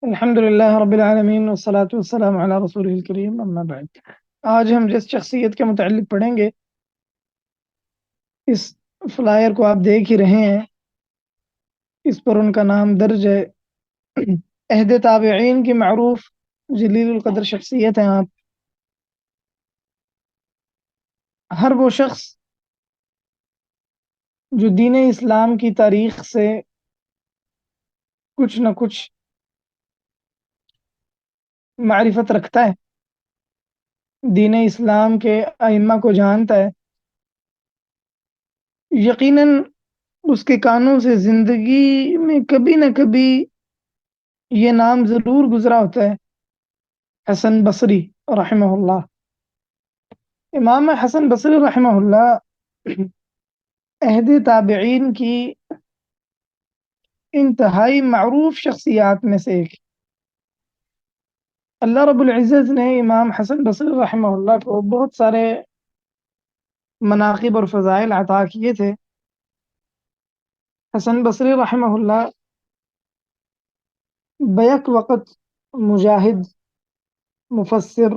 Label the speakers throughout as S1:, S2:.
S1: الحمد لله رب العالمین والصلاة والسلام علی رسولہ الکریم اما بعد۔ آج ہم جس شخصیت کے متعلق پڑھیں گے، اس فلائر کو آپ دیکھ ہی رہے ہیں، اس پر ان کا نام درج ہے۔ عہد تابعین کی معروف جلیل القدر شخصیت ہیں آپ۔ ہر وہ شخص جو دین اسلام کی تاریخ سے کچھ نہ کچھ معرفت رکھتا ہے، دین اسلام کے ائمہ کو جانتا ہے، یقیناً اس کے کانوں سے زندگی میں کبھی نہ کبھی یہ نام ضرور گزرا ہوتا ہے، حسن بصری رحمہ اللہ۔ امام حسن بصری رحمہ اللہ عہد تابعین کی انتہائی معروف شخصیات میں سے ایک۔ اللہ رب العزت نے امام حسن بصری رحمہ اللہ کو بہت سارے مناقب اور فضائل عطا کیے تھے۔ حسن بصری رحمہ اللہ بیک وقت مجاہد، مفسر،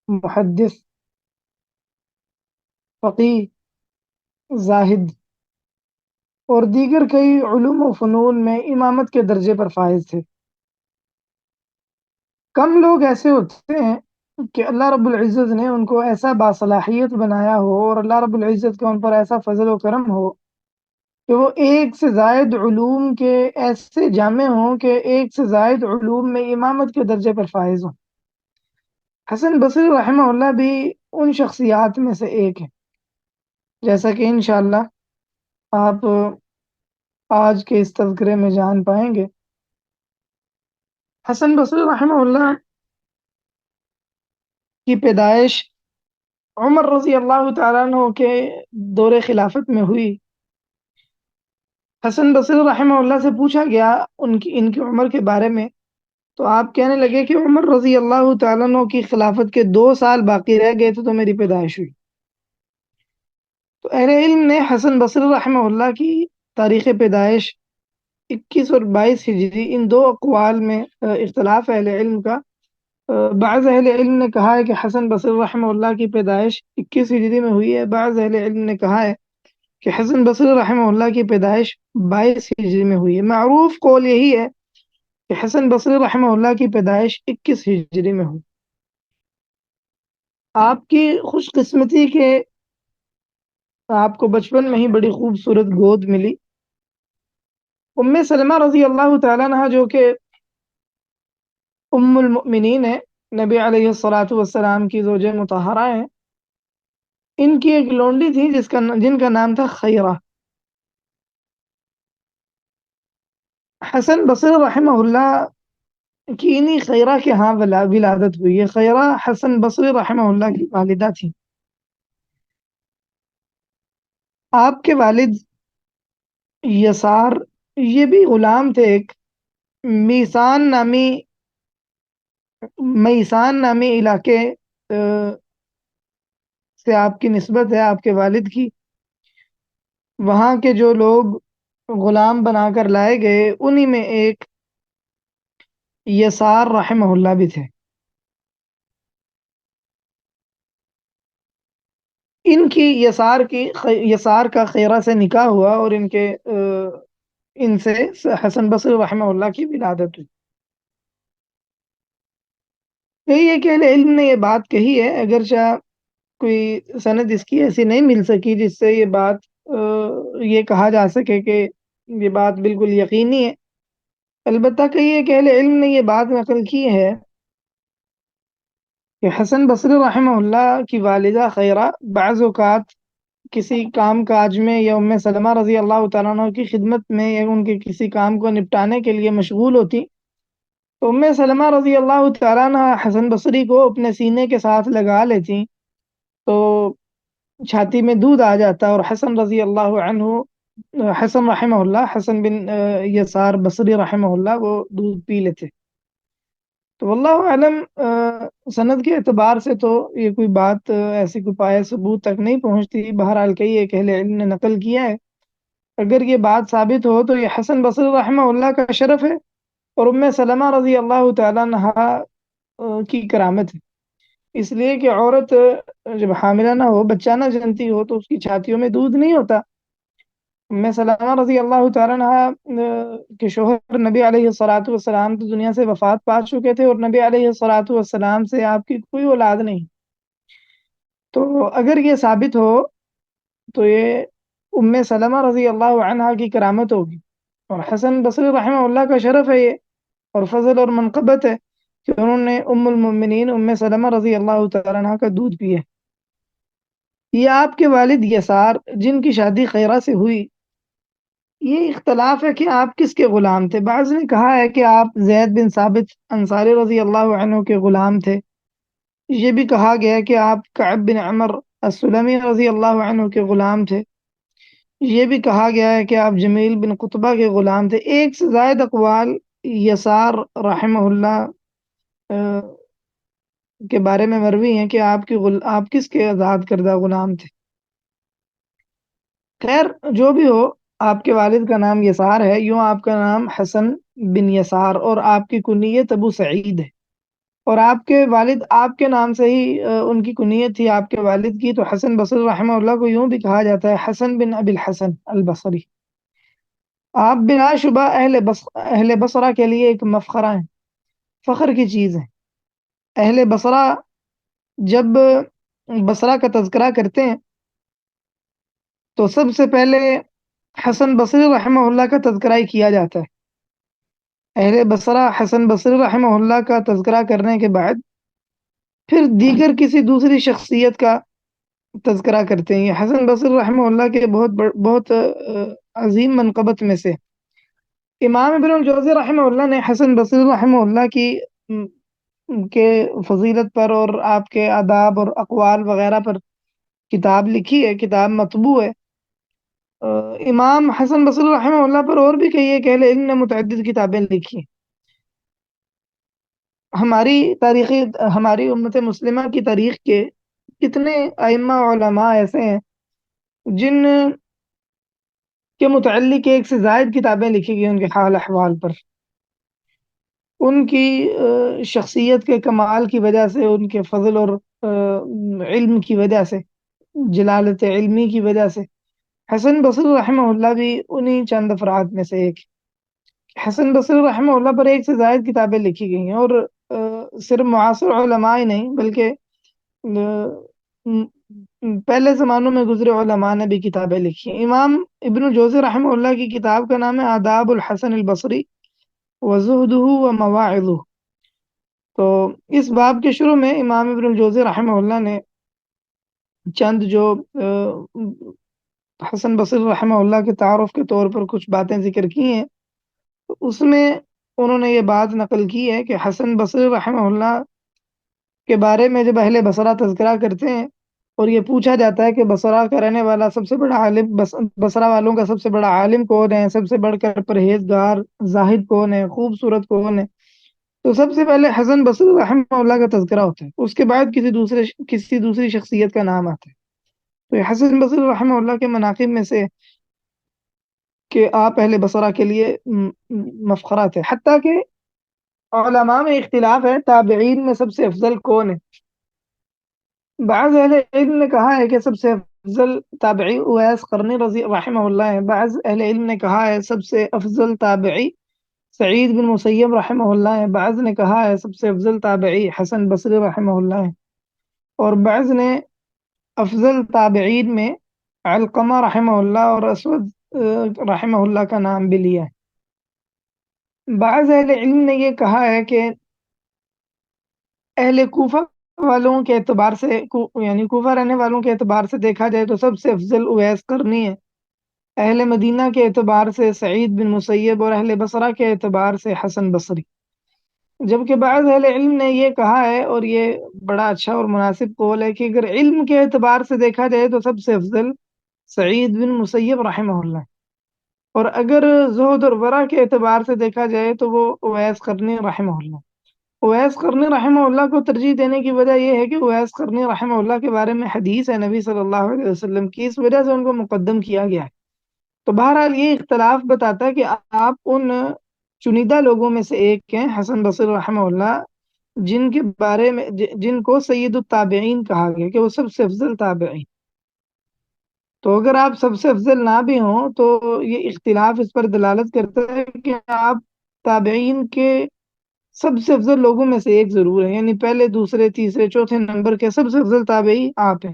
S1: محدث، فقیہ، زاہد اور دیگر کئی علوم و فنون میں امامت کے درجے پر فائز تھے۔ کم لوگ ایسے ہوتے ہیں کہ اللہ رب العزت نے ان کو ایسا باصلاحیت بنایا ہو اور اللہ رب العزت کا ان پر ایسا فضل و کرم ہو کہ وہ ایک سے زائد علوم کے ایسے جامع ہوں کہ ایک سے زائد علوم میں امامت کے درجے پر فائز ہوں۔ حسن بصری رحمہ اللہ بھی ان شخصیات میں سے ایک ہے، جیسا کہ انشاءاللہ آپ آج کے اس تذکرے میں جان پائیں گے۔ حسن بصری رحمہ اللہ کی پیدائش عمر رضی اللہ تعالیٰ عنہ کے دور خلافت میں ہوئی۔ حسن بصری رحمہ اللہ سے پوچھا گیا ان کی عمر کے بارے میں، تو آپ کہنے لگے کہ عمر رضی اللہ تعالیٰ عنہ کی خلافت کے 2 سال باقی رہ گئے تھے تو میری پیدائش ہوئی۔ تو اہل علم نے حسن بصری رحمہ اللہ کی تاریخ پیدائش 21 اور 22 ہجری ان دو اقوال میں اختلاف ہے اہل علم کا۔ بعض اہل علم نے کہا ہے کہ حسن بصری رحمہ اللہ کی پیدائش 21 ہجری میں ہوئی ہے، بعض اہل علم نے کہا ہے کہ حسن بصری رحمہ اللہ کی پیدائش 22 ہجری میں ہوئی ہے۔ معروف قول یہی ہے کہ حسن بصری رحمہ اللہ کی پیدائش 21 ہجری میں ہوئی۔ آپ کی خوش قسمتی کہ آپ کو بچپن میں ہی بڑی خوبصورت گود ملی۔ ام سلمہ رضی اللہ تعالیٰ عنہ جو کہ ام المؤمنین ہے، نبی علیہ الصلاۃ والسلام کی زوج مطہرہ ہیں، ان کی ایک لونڈی تھی جن کا نام تھا خیرہ۔ حسن بصری رحمہ اللہ کی انہی خیرہ کے ہاں ولادت ہوئی ہے۔ خیرہ حسن بصری رحمہ اللہ کی والدہ تھی۔ آپ کے والد یسار یہ بھی غلام تھے، ایک میسان نامی علاقے سے آپ کی نسبت ہے، آپ کے والد کی۔ وہاں کے جو لوگ غلام بنا کر لائے گئے انہی میں ایک یسار رحمہ اللہ بھی تھے۔ ان کی یسار کا خیرہ سے نکاح ہوا اور ان سے حسن بصری رحمہ اللہ کی ولادت ہوئی۔ یہی ہے کہ اہل علم نے یہ بات کہی ہے، اگرچہ کوئی سند اس کی ایسی نہیں مل سکی جس سے یہ بات یہ کہا جا سکے کہ یہ بات بالکل یقینی ہے۔ البتہ کہی ہے کہ اہل علم نے یہ بات نقل کی ہے کہ حسن بصری رحمہ اللہ کی والدہ خیرہ بعض اوقات کسی کام کاج میں یا ام سلمہ رضی اللہ تعالیٰ عنہ کی خدمت میں یا ان کے کسی کام کو نپٹانے کے لیے مشغول ہوتی، تو ام سلمہ رضی اللہ تعالیٰ عنہ حسن بصری کو اپنے سینے کے ساتھ لگا لیتی تو چھاتی میں دودھ آ جاتا اور حسن رضی اللہ عنہ، حسن رحمہ اللہ، حسن بن یسار بصری رحمہ اللہ وہ دودھ پی لیتے۔ تو واللہ اعلم سند کے اعتبار سے تو یہ کوئی بات ایسی کوئی پائے ثبوت تک نہیں پہنچتی۔ بہرحال کئی ایک اہل علم نے نقل کیا ہے۔ اگر یہ بات ثابت ہو تو یہ حسن بصری رحمہ اللہ کا شرف ہے اور سلمہ رضی اللہ تعالیٰ عنہا کی کرامت ہے، اس لیے کہ عورت جب حاملہ نہ ہو، بچہ نہ جنتی ہو، تو اس کی چھاتیوں میں دودھ نہیں ہوتا۔ سلمہ رضی اللہ تعالیٰ عنہ کے شوہر نبی علیہ الصلاۃ والسلام تو دنیا سے وفات پا چکے تھے، اور نبی علیہ الصلاۃ والسلام سے آپ کی کوئی اولاد نہیں۔ تو اگر یہ ثابت ہو تو یہ سلمہ رضی اللہ عنہا کی کرامت ہوگی، اور حسن بصری رحمہ اللہ کا شرف ہے یہ، اور فضل اور منقبت ہے کہ انہوں نے المؤمنین سلمہ رضی اللہ تعالیٰ عنہ کا دودھ پیا۔ یہ آپ کے والد یسار جن کی شادی خیرہ سے ہوئی، یہ اختلاف ہے کہ آپ کس کے غلام تھے۔ بعض نے کہا ہے کہ آپ زید بن ثابت انصاری رضی اللہ عنہ کے غلام تھے۔ یہ بھی کہا گیا کہ آپ کعب بن عمر السلمی رضی اللہ عنہ کے غلام تھے۔ یہ بھی کہا گیا ہے کہ آپ جمیل بن قطبہ کے غلام تھے۔ ایک سے زائد اقوال یسار رحمہ اللہ کے بارے میں مروی ہیں کہ آپ کس کے آزاد کردہ غلام تھے۔ خیر جو بھی ہو، آپ کے والد کا نام یسار ہے، یوں آپ کا نام حسن بن یسار، اور آپ کی کنیت ابو سعید ہے، اور آپ کے والد آپ کے نام سے ہی ان کی کنیت تھی آپ کے والد کی۔ تو حسن بصری رحمہ اللہ کو یوں بھی کہا جاتا ہے حسن بن ابی الحسن البصری۔ آپ بلا شبہ اہل بصرہ کے لیے ایک مفخرہ ہیں، فخر کی چیز ہے۔ اہل بصرہ جب بصرہ کا تذکرہ کرتے ہیں تو سب سے پہلے حسن بصری رحمہ اللہ کا تذکرہ ہی کیا جاتا ہے۔ اہل بصرہ حسن بصری رحمہ اللہ کا تذکرہ کرنے کے بعد پھر دیگر کسی دوسری شخصیت کا تذکرہ کرتے ہیں۔ یہ حسن بصری رحمہ اللہ کے بہت عظیم منقبت میں سے۔ امام ابن الجوزی رحمہ اللہ نے حسن بصری رحمہ اللہ کے فضیلت پر اور آپ کے آداب اور اقوال وغیرہ پر کتاب لکھی ہے، کتاب مطبوع ہے۔ امام حسن بصری رحمہ اللہ پر اور بھی کئی ایک اہل علم نے متعدد کتابیں لکھی ہیں۔ ہماری امت مسلمہ کی تاریخ کے کتنے ائمہ علماء ایسے ہیں جن کے متعلق ایک سے زائد کتابیں لکھی گئی ان کے حال احوال پر، ان کی شخصیت کے کمال کی وجہ سے، ان کے فضل اور علم کی وجہ سے، جلالت علمی کی وجہ سے۔ حسن بصری رحمہ اللہ بھی انہی چند افراد میں سے ایک۔ حسن بصری رحمہ اللہ پر ایک سے زائد کتابیں لکھی گئی ہیں، اور صرف معاصر علماء ہی نہیں بلکہ پہلے زمانوں میں گزرے علماء نے بھی کتابیں لکھی ہیں۔ امام ابن الجوزی رحمہ اللہ کی کتاب کا نام ہے آداب الحسن البصری وزہدہ ومواعظہ۔ تو اس باب کے شروع میں امام ابن الجوزی رحمہ اللہ نے چند جو حسن بصری رحمہ اللہ کے تعارف کے طور پر کچھ باتیں ذکر کی ہیں، تو اس میں انہوں نے یہ بات نقل کی ہے کہ حسن بصری رحمہ اللہ کے بارے میں جب اہل بصرہ تذکرہ کرتے ہیں اور یہ پوچھا جاتا ہے کہ بصرہ کا رہنے والا سب سے بڑا عالم، بصرہ والوں کا سب سے بڑا عالم کون ہے، سب سے بڑھ کر پرہیزگار زاہد کون ہے، خوبصورت کون ہے، تو سب سے پہلے حسن بصری رحمہ اللہ کا تذکرہ ہوتا ہے، اس کے بعد کسی دوسری شخصیت کا نام آتا ہے۔ تو یہ حسن بصری رحمہ اللہ کے مناقب میں سے کہ آپ اہل بصرہ کے لیے مفخرہ تھے۔ حتیٰ کہ علماء میں اختلاف ہے تابعین میں سب سے افضل کون ہے۔ بعض اہل علم نے کہا ہے کہ سب سے افضل تابعی اویس قرنی رضی رحمہ اللہ ہے، بعض اہل علم نے کہا ہے سب سے افضل تابعی سعید بن مسیب رحمہ اللہ ہے، بعض نے کہا ہے سب سے افضل تابعی حسن بصری رحمہ اللہ ہے، اور بعض نے افضل تابعین میں علقمہ رحمہ اللہ اور اسود رحمہ اللہ کا نام بھی لیا ہے۔ بعض اہل علم نے یہ کہا ہے کہ اہل کوفہ والوں کے اعتبار سے، یعنی کوفہ رہنے والوں کے اعتبار سے دیکھا جائے تو سب سے افضل اویس قرنی ہے، اہل مدینہ کے اعتبار سے سعید بن مسیب، اور اہل بصرہ کے اعتبار سے حسن بصری۔ جبکہ بعض اہل علم نے یہ کہا ہے، اور یہ بڑا اچھا اور مناسب قول ہے، کہ اگر علم کے اعتبار سے دیکھا جائے تو سب سے افضل سعید بن مسیب رحمہ اللہ، اور اگر زہد اور ورع کے اعتبار سے دیکھا جائے تو وہ اویس قرنی رحمہ اللہ۔ اویس قرنی رحمہ اللہ کو ترجیح دینے کی وجہ یہ ہے کہ اویس قرنی رحمہ اللہ کے بارے میں حدیث ہے نبی صلی اللہ علیہ وسلم کی، اس وجہ سے ان کو مقدم کیا گیا ہے۔ تو بہرحال یہ اختلاف بتاتا ہے کہ آپ ان چنیدہ لوگوں میں سے ایک ہیں حسن بصری رحمہ اللہ، جن کے بارے میں جن کو سید التابعین کہا گیا کہ وہ سب سے افضل تابعین. تو اگر آپ سب سے افضل نہ بھی ہوں تو یہ اختلاف اس پر دلالت کرتا ہے کہ آپ تابعین کے سب سے افضل لوگوں میں سے ایک ضرور ہیں، یعنی پہلے دوسرے تیسرے چوتھے نمبر کے سب سے افضل تابعی آپ ہیں.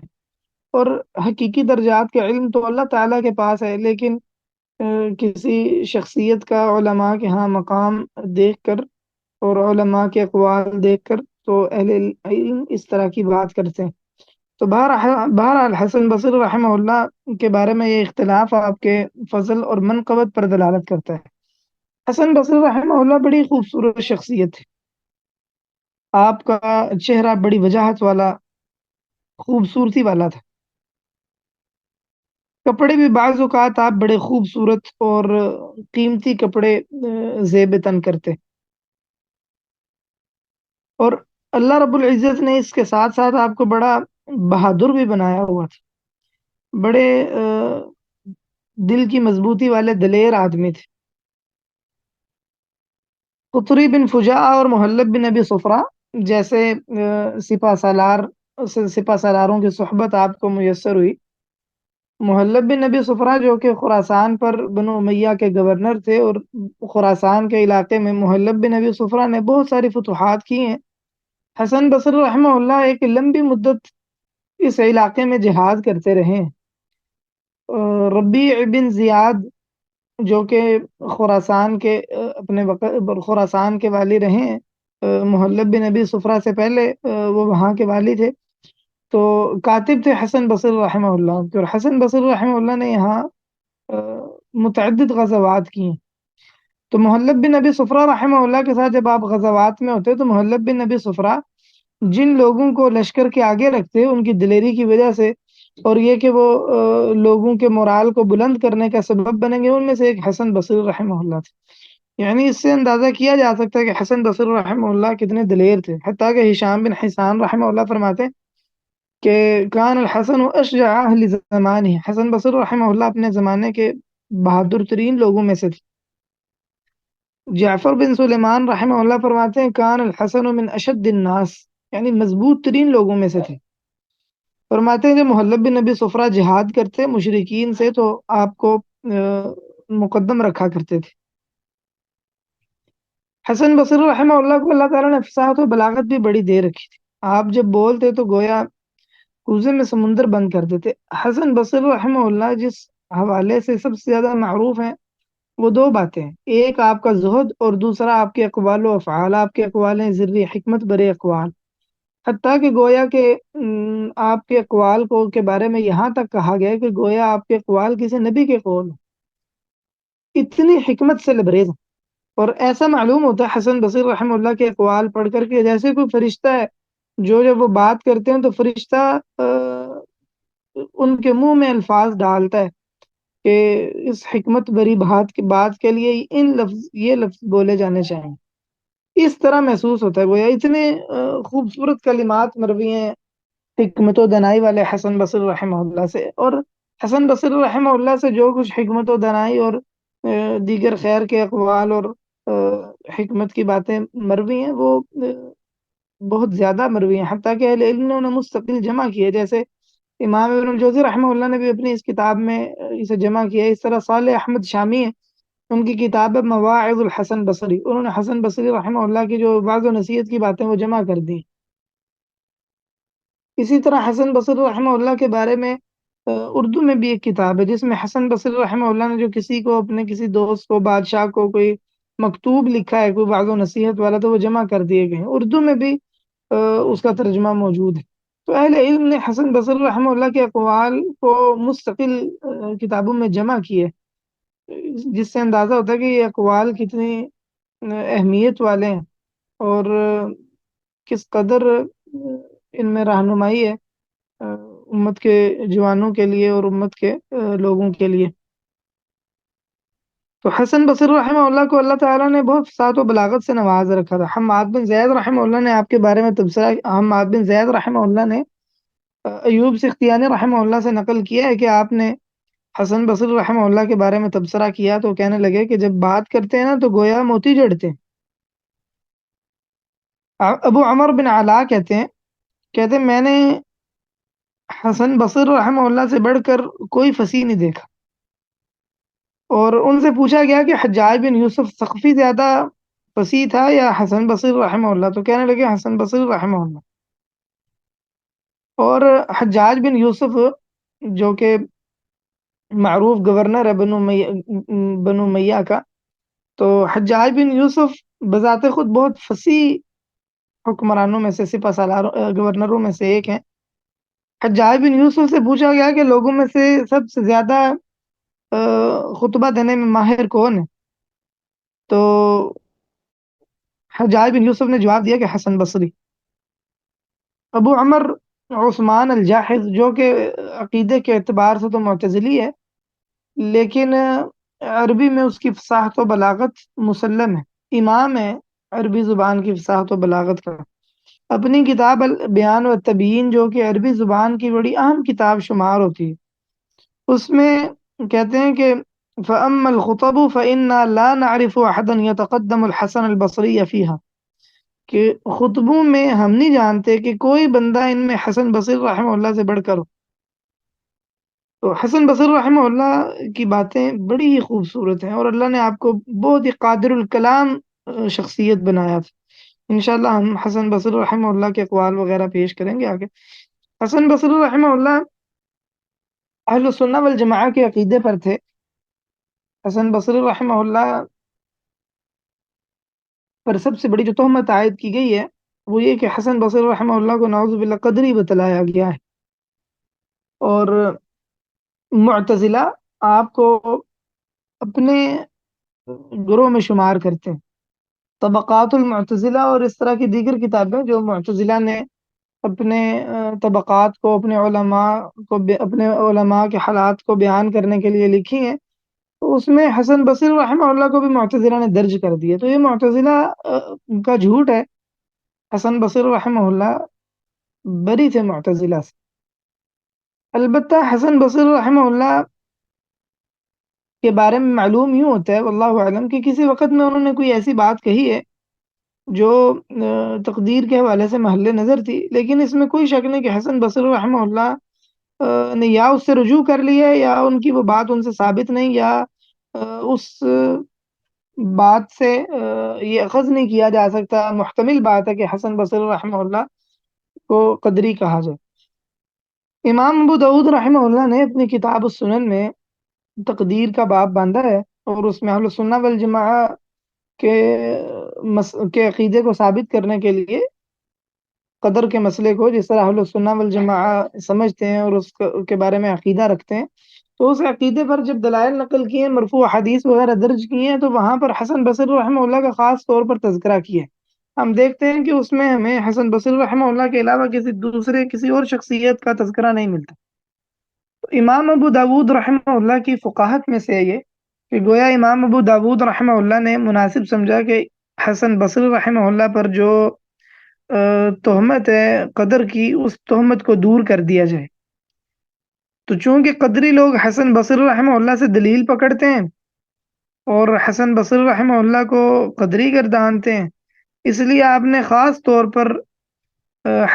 S1: اور حقیقی درجات کا علم تو اللہ تعالیٰ کے پاس ہے، لیکن کسی شخصیت کا علماء کے ہاں مقام دیکھ کر اور علماء کے اقوال دیکھ کر تو اہل علم اس طرح کی بات کرتے ہیں. تو بہرحال حسن بصری رحمہ اللہ کے بارے میں یہ اختلاف آپ کے فضل اور منقبت پر دلالت کرتا ہے. حسن بصری رحمہ اللہ بڑی خوبصورت شخصیت ہے. آپ کا چہرہ بڑی وجاہت والا، خوبصورتی والا تھا. کپڑے بھی بعض اوقات آپ بڑے خوبصورت اور قیمتی کپڑے زیب تن کرتے. اور اللہ رب العزت نے اس کے ساتھ ساتھ آپ کو بڑا بہادر بھی بنایا ہوا تھا. بڑے دل کی مضبوطی والے دلیر آدمی تھے. قطری بن فجاء اور محلب بن ابی صفرہ جیسے سپہ سالاروں کی صحبت آپ کو میسر ہوئی. محلب بن نبی صفرہ جو کہ خراسان پر بنو امیہ کے گورنر تھے، اور خراسان کے علاقے میں محلب بن نبی صفرہ نے بہت ساری فتوحات کی ہیں. حسن بصری رحمہ اللہ ایک لمبی مدت اس علاقے میں جہاد کرتے رہے ہیں. ربیع بن زیاد جو کہ خراسان کے اپنے وقت خراسان کے والی رہے ہیں، محلب بن نبی صفرہ سے پہلے وہ وہاں کے والی تھے. تو کاتب تھے حسن بصری رحمہ اللہ، اور حسن بصری رحمہ اللہ نے یہاں متعدد غزوات کی ہیں. تو محلب بن نبی صفرہ رحمہ اللہ کے ساتھ جب آپ غزوات میں ہوتے تو محلب بن نبی صفرہ جن لوگوں کو لشکر کے آگے رکھتے ان کی دلیری کی وجہ سے، اور یہ کہ وہ لوگوں کے مورال کو بلند کرنے کا سبب بنیں گے، ان میں سے ایک حسن بصری رحمہ اللہ تھے. یعنی اس سے اندازہ کیا جا سکتا ہے کہ حسن بصری رحمہ اللہ کتنے دلیر تھے. حتیٰ کہ ہشام بن حسان رحمہ اللہ فرماتے ہیں کہ کان الحسن اشجع اہل زمانہ، حسن بصری رحمہ اللہ اپنے زمانے کے بہادر ترین لوگوں میں سے تھے. جعفر بن سلیمان رحمہ اللہ فرماتے ہیں کان الحسن من اشد الناس، یعنی مضبوط ترین لوگوں میں سے تھے. فرماتے ہیں جب محلب بن نبی صفرہ جہاد کرتے مشرکین سے تو آپ کو مقدم رکھا کرتے تھے. حسن بصری رحمہ اللہ کو اللہ تعالیٰ نے فصاحت و بلاغت بھی بڑی دے رکھی تھی. آپ جب بولتے تو گویا کوزے میں سمندر بند کر دیتے. حسن بصری رحمہ اللہ جس حوالے سے سب سے زیادہ معروف ہیں وہ دو باتیں ہیں، ایک آپ کا زہد اور دوسرا آپ کے اقوال و افعال. آپ کے اقوال ہیں ذری حکمت برے اقوال. حتیٰ کہ گویا کہ آپ کے اقوال کو کے بارے میں یہاں تک کہا گیا کہ گویا آپ کے اقوال کسی نبی کے قول، اتنی حکمت سے لبریز ہیں. اور ایسا معلوم ہوتا ہے حسن بصری رحمہ اللہ کے اقوال پڑھ کر کے جیسے کوئی فرشتہ ہے جو جب وہ بات کرتے ہیں تو فرشتہ ان کے منہ میں الفاظ ڈالتا ہے کہ اس حکمت بری بات کے لیے یہ لفظ بولے جانے چاہیے. اس طرح محسوس ہوتا ہے گویا اتنے خوبصورت کلمات مروی ہیں حکمت و دنائی والے حسن بصری رحمہ اللہ سے. اور حسن بصری رحمہ اللہ سے جو کچھ حکمت و دنائی اور دیگر خیر کے اقوال اور حکمت کی باتیں مروی ہیں وہ بہت زیادہ مروی ہیں. حتیٰ کہ اہل علم نے انہیں مستقل جمع کیے، جیسے امام ابن الجوزی رحمہ اللہ نے بھی اپنی اس کتاب میں اسے جمع کیا. اس طرح صالح احمد شامی ہیں، ان کی کتاب ہے مواعظ الحسن بصری، انہوں نے حسن بصری رحمہ اللہ کی جو بعض و نصیحت کی باتیں وہ جمع کر دی. اسی طرح حسن بصری رحمہ اللہ کے بارے میں اردو میں بھی ایک کتاب ہے جس میں حسن بصری رحمہ اللہ نے جو کسی کو اپنے کسی دوست کو بادشاہ کو کوئی مکتوب لکھا ہے کوئی بعض و نصیحت والا تو وہ جمع کر دیے گئے ہیں. اردو میں بھی اس کا ترجمہ موجود ہے. تو اہل علم نے حسن بصری رحمہ اللہ کے اقوال کو مستقل کتابوں میں جمع کیے، جس سے اندازہ ہوتا ہے کہ یہ اقوال کتنی اہمیت والے ہیں اور کس قدر ان میں رہنمائی ہے امت کے جوانوں کے لیے اور امت کے لوگوں کے لیے. تو حسن بصری رحمہ اللہ کو اللہ تعالیٰ نے بہت فصاحت و بلاغت سے نواز رکھا تھا. حماد بن زید رحمہ اللہ نے آپ کے بارے میں تبصرہ، حماد بن زید رحمہ اللہ نے ایوب سختیانی رحمہ اللہ سے نقل کیا ہے کہ آپ نے حسن بصری رحمہ اللہ کے بارے میں تبصرہ کیا تو کہنے لگے کہ جب بات کرتے ہیں نا تو گویا موتی جڑتے ہیں۔ ابو عمر بن علا کہتے ہیں میں نے حسن بصری رحمہ اللہ سے بڑھ کر کوئی فصیح نہیں دیکھا، اور ان سے پوچھا گیا کہ حجاج بن یوسف ثقفی زیادہ فصیح تھا یا حسن بصری رحمہ اللہ، تو کہنے لگے حسن بصری رحمہ اللہ۔ اور حجاج بن یوسف جو کہ معروف گورنر ہے بنو میاں کا، تو حجاج بن یوسف بذات خود بہت فصیح حکمرانوں میں سے، سپہ سالاروں گورنروں میں سے ایک ہیں۔ حجاج بن یوسف سے پوچھا گیا کہ لوگوں میں سے سب سے زیادہ خطبہ دینے میں ماہر کون ہے، تو حجاج بن یوسف نے جواب دیا کہ حسن بصری۔ ابو عمر عثمان الجاحظ جو کہ عقیدے کے اعتبار سے تو معتزلی ہے، لیکن عربی میں اس کی فصاحت و بلاغت مسلم ہے، امام ہے عربی زبان کی فصاحت و بلاغت کا۔ اپنی کتاب البیان و تبیین جو کہ عربی زبان کی بڑی اہم کتاب شمار ہوتی ہے، اس میں کہتے ہیں کہ فَأَمَّا الْخُطَبُ فَإِنَّا لَا نَعْرِفُ أَحَدًا يَتَقَدَّمُ الْحَسَنَ الْبَصْرِيَّ فِيهَا، کہ خطبوں میں ہم نہیں جانتے کہ کوئی بندہ ان میں حسن بصری رحمہ اللہ سے بڑھ کر ہو۔ تو حسن بصری رحمہ اللہ کی باتیں بڑی ہی خوبصورت ہیں، اور اللہ نے آپ کو بہت ہی قادر الکلام شخصیت بنایا تھا۔ انشاءاللہ ہم حسن بصری رحمہ اللہ کے اقوال وغیرہ پیش کریں گے آگے۔ حسن بصری رحمہ اللہ اہل سنہ والجماعہ کے عقیدے پر تھے۔ حسن بصری رحمہ اللہ پر سب سے بڑی جو تہمت عائد کی گئی ہے وہ یہ کہ حسن بصری رحمہ اللہ کو نعوذ باللہ قدری بتلایا گیا ہے، اور معتزلہ آپ کو اپنے گروہ میں شمار کرتے ہیں۔ طبقات المعتزلہ اور اس طرح کی دیگر کتابیں جو معتزلہ نے اپنے طبقات کو، اپنے علماء کے حالات کو بیان کرنے کے لیے لکھی ہیں، تو اس میں حسن بصری رحمہ اللہ کو بھی معتزلہ نے درج کر دیا، تو یہ معتزلہ کا جھوٹ ہے۔ حسن بصری رحمہ اللہ بری تھے معتزلہ سے۔ البتہ حسن بصری رحمہ اللہ کے بارے میں معلوم یوں ہوتا ہے واللہ اعلم کہ کسی وقت میں انہوں نے کوئی ایسی بات کہی ہے جو تقدیر کے حوالے سے محل نظر تھی، لیکن اس میں کوئی شک نہیں کہ حسن بصری رحمہ اللہ نے یا اس سے رجوع کر لیا ہے یا ان کی وہ بات ان سے ثابت نہیں، یا اس بات سے یہ اخذ نہیں کیا جا سکتا۔ محتمل بات ہے کہ حسن بصری رحمہ اللہ کو قدری کہا جائے۔ امام ابو داود رحمہ اللہ نے اپنی کتاب السنن میں تقدیر کا باب باندھا ہے، اور اس میں اہل سنہ والجماعہ کے کے عقیدے کو ثابت کرنے کے لیے قدر کے مسئلے کو جس طرح اہل سنہ والجماعہ سمجھتے ہیں اور اس کے بارے میں عقیدہ رکھتے ہیں، تو اس عقیدے پر جب دلائل نقل کیے ہیں، مرفوع حدیث وغیرہ درج کیے ہیں، تو وہاں پر حسن بصری رحمہ اللہ کا خاص طور پر تذکرہ کیا ہے۔ ہم دیکھتے ہیں کہ اس میں ہمیں حسن بصری رحمہ اللہ کے علاوہ کسی اور شخصیت کا تذکرہ نہیں ملتا۔ تو امام ابو داود رحمہ اللہ کی فقاہت میں سے ہے یہ کہ گویا امام ابو داود رحمہ اللہ نے مناسب سمجھا کہ حسن بصری رحمہ اللہ پر جو تہمت ہے قدر کی، اس تہمت کو دور کر دیا جائے۔ تو چونکہ قدری لوگ حسن بصری رحمہ اللہ سے دلیل پکڑتے ہیں اور حسن بصری رحمہ اللہ کو قدری گردانتے ہیں، اس لیے آپ نے خاص طور پر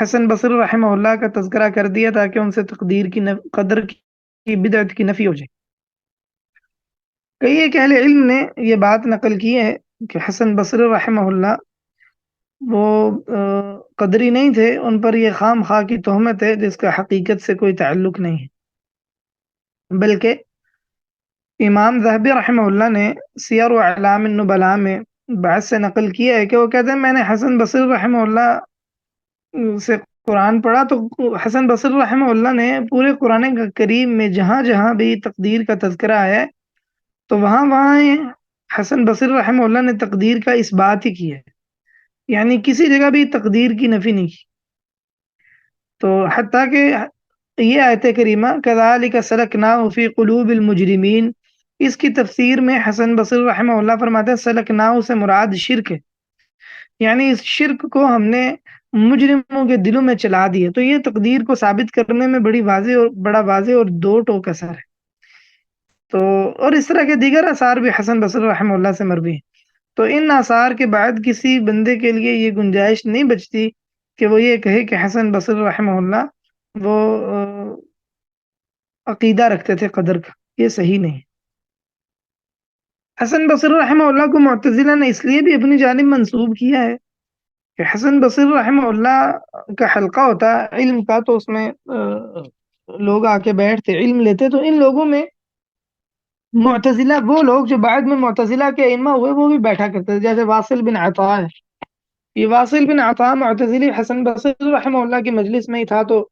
S1: حسن بصری رحمہ اللہ کا تذکرہ کر دیا تاکہ ان سے تقدیر کی قدر کی بدعت کی نفی ہو جائے۔ کئی ایک اہل علم نے یہ بات نقل کی ہے کہ حسن بصری رحمہ اللہ وہ قدری نہیں تھے، ان پر یہ خام خواہ کی تہمت ہے جس کا حقیقت سے کوئی تعلق نہیں ہے، بلکہ امام ذہبی رحمہ اللہ نے سیر و اعلام النبلاء میں بحث سے نقل کیا ہے کہ وہ کہتے ہیں میں نے حسن بصری رحمہ اللہ سے قرآن پڑھا، تو حسن بصری رحمہ اللہ نے پورے قرآن کریم میں جہاں جہاں بھی تقدیر کا تذکرہ ہے تو وہاں وہاں حسن بصری رحمہ اللہ نے تقدیر کا اس بات ہی کی ہے، یعنی کسی جگہ بھی تقدیر کی نفی نہیں کی۔ تو حتیٰ کہ یہ آیت کریمہ کذالک سلکناہ فی قلوب المجرمین، اس کی تفسیر میں حسن بصری رحمہ اللہ فرماتے ہیں سلکناہ سے مراد شرک ہے، یعنی اس شرک کو ہم نے مجرموں کے دلوں میں چلا دیا۔ تو یہ تقدیر کو ثابت کرنے میں بڑا واضح اور دو ٹوک اثر ہے۔ تو اور اس طرح کے دیگر آثار بھی حسن بصری رحمہ اللہ سے مروی ہیں. تو ان آثار کے بعد کسی بندے کے لیے یہ گنجائش نہیں بچتی کہ وہ یہ کہے کہ حسن بصری رحمہ اللہ وہ عقیدہ رکھتے تھے قدر کا. یہ صحیح نہیں. حسن بصری رحمہ اللہ کو معتزلہ نے اس لیے بھی اپنی جانب منسوب کیا ہے کہ حسن بصری رحمہ اللہ کا حلقہ ہوتا ہے علم کا، تو اس میں لوگ آ کے بیٹھتے علم لیتے. تو ان لوگوں میں معتزلہ وہ لوگ جو بعد میں معتزلہ کے ائمہ ہوئے وہ بھی بیٹھا کرتے تھے، جیسے واصل بن عطا ہے. یہ واصل بن عطا معتزلی حسن بصری رحمہ اللہ کی مجلس میں ہی تھا. تو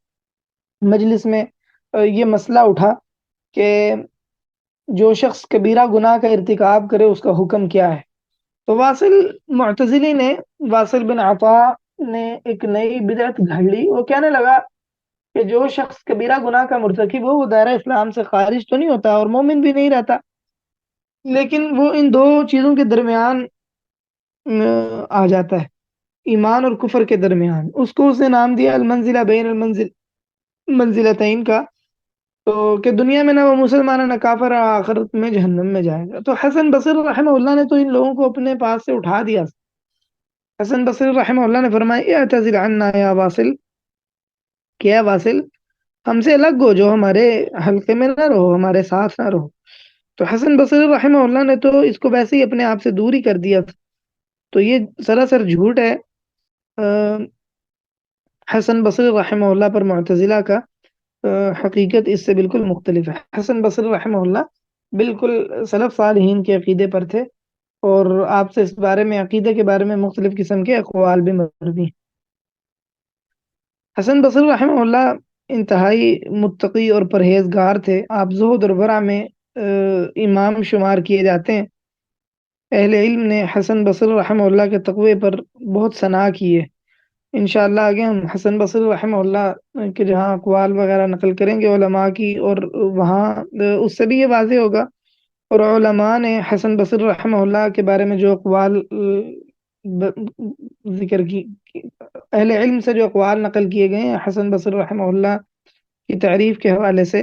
S1: مجلس میں یہ مسئلہ اٹھا کہ جو شخص کبیرہ گناہ کا ارتکاب کرے اس کا حکم کیا ہے. تو واصل معتزلی نے واصل بن عطا نے ایک نئی بدعت گھڑ لی. وہ کہنے لگا کہ جو شخص کبیرہ گناہ کا مرتکب ہو وہ دائرہ اسلام سے خارج تو نہیں ہوتا اور مومن بھی نہیں رہتا، لیکن وہ ان دو چیزوں کے درمیان آ جاتا ہے، ایمان اور کفر کے درمیان. اس کو اس نے نام دیا المنزلہ بین منزلتین کا. تو کہ دنیا میں نہ وہ مسلمان ہے نہ کافر ہے، آخرت میں جہنم میں جائے گا. تو حسن بصری رحمہ اللہ نے تو ان لوگوں کو اپنے پاس سے اٹھا دیا. حسن بصری رحمہ اللہ نے فرمایا اعتذر عنا یا واصل، کیا واصل ہم سے الگ ہو، جو ہمارے حلقے میں نہ رہو، ہمارے ساتھ نہ رہو. تو حسن بصری رحمہ اللہ نے تو اس کو ویسے ہی اپنے آپ سے دور ہی کر دیا تھا. تو یہ سراسر جھوٹ ہے حسن بصری رحمہ اللہ پر معتزلہ کا. حقیقت اس سے بالکل مختلف ہے. حسن بصری رحمہ اللہ بالکل سلف صالحین کے عقیدے پر تھے، اور آپ سے اس بارے میں عقیدے کے بارے میں مختلف قسم کے اقوال بھی مروی ہیں. حسن بصری رحمہ اللہ انتہائی متقی اور پرہیزگار تھے. آپ زہد اور ورع میں امام شمار کیے جاتے ہیں. اہل علم نے حسن بصری رحمہ اللہ کے تقوی پر بہت ثنا کی ہے. انشاءاللہ آگے ہم حسن بصری رحمہ اللہ کے جہاں اقوال وغیرہ نقل کریں گے علماء کی، اور وہاں اس سے بھی یہ واضح ہوگا. اور علماء نے حسن بصری رحمہ اللہ کے بارے میں جو اقوال ذکر کی، اہل علم سے جو اقوال نقل کیے گئے ہیں حسن بصری رحمہ اللہ کی تعریف کے حوالے سے،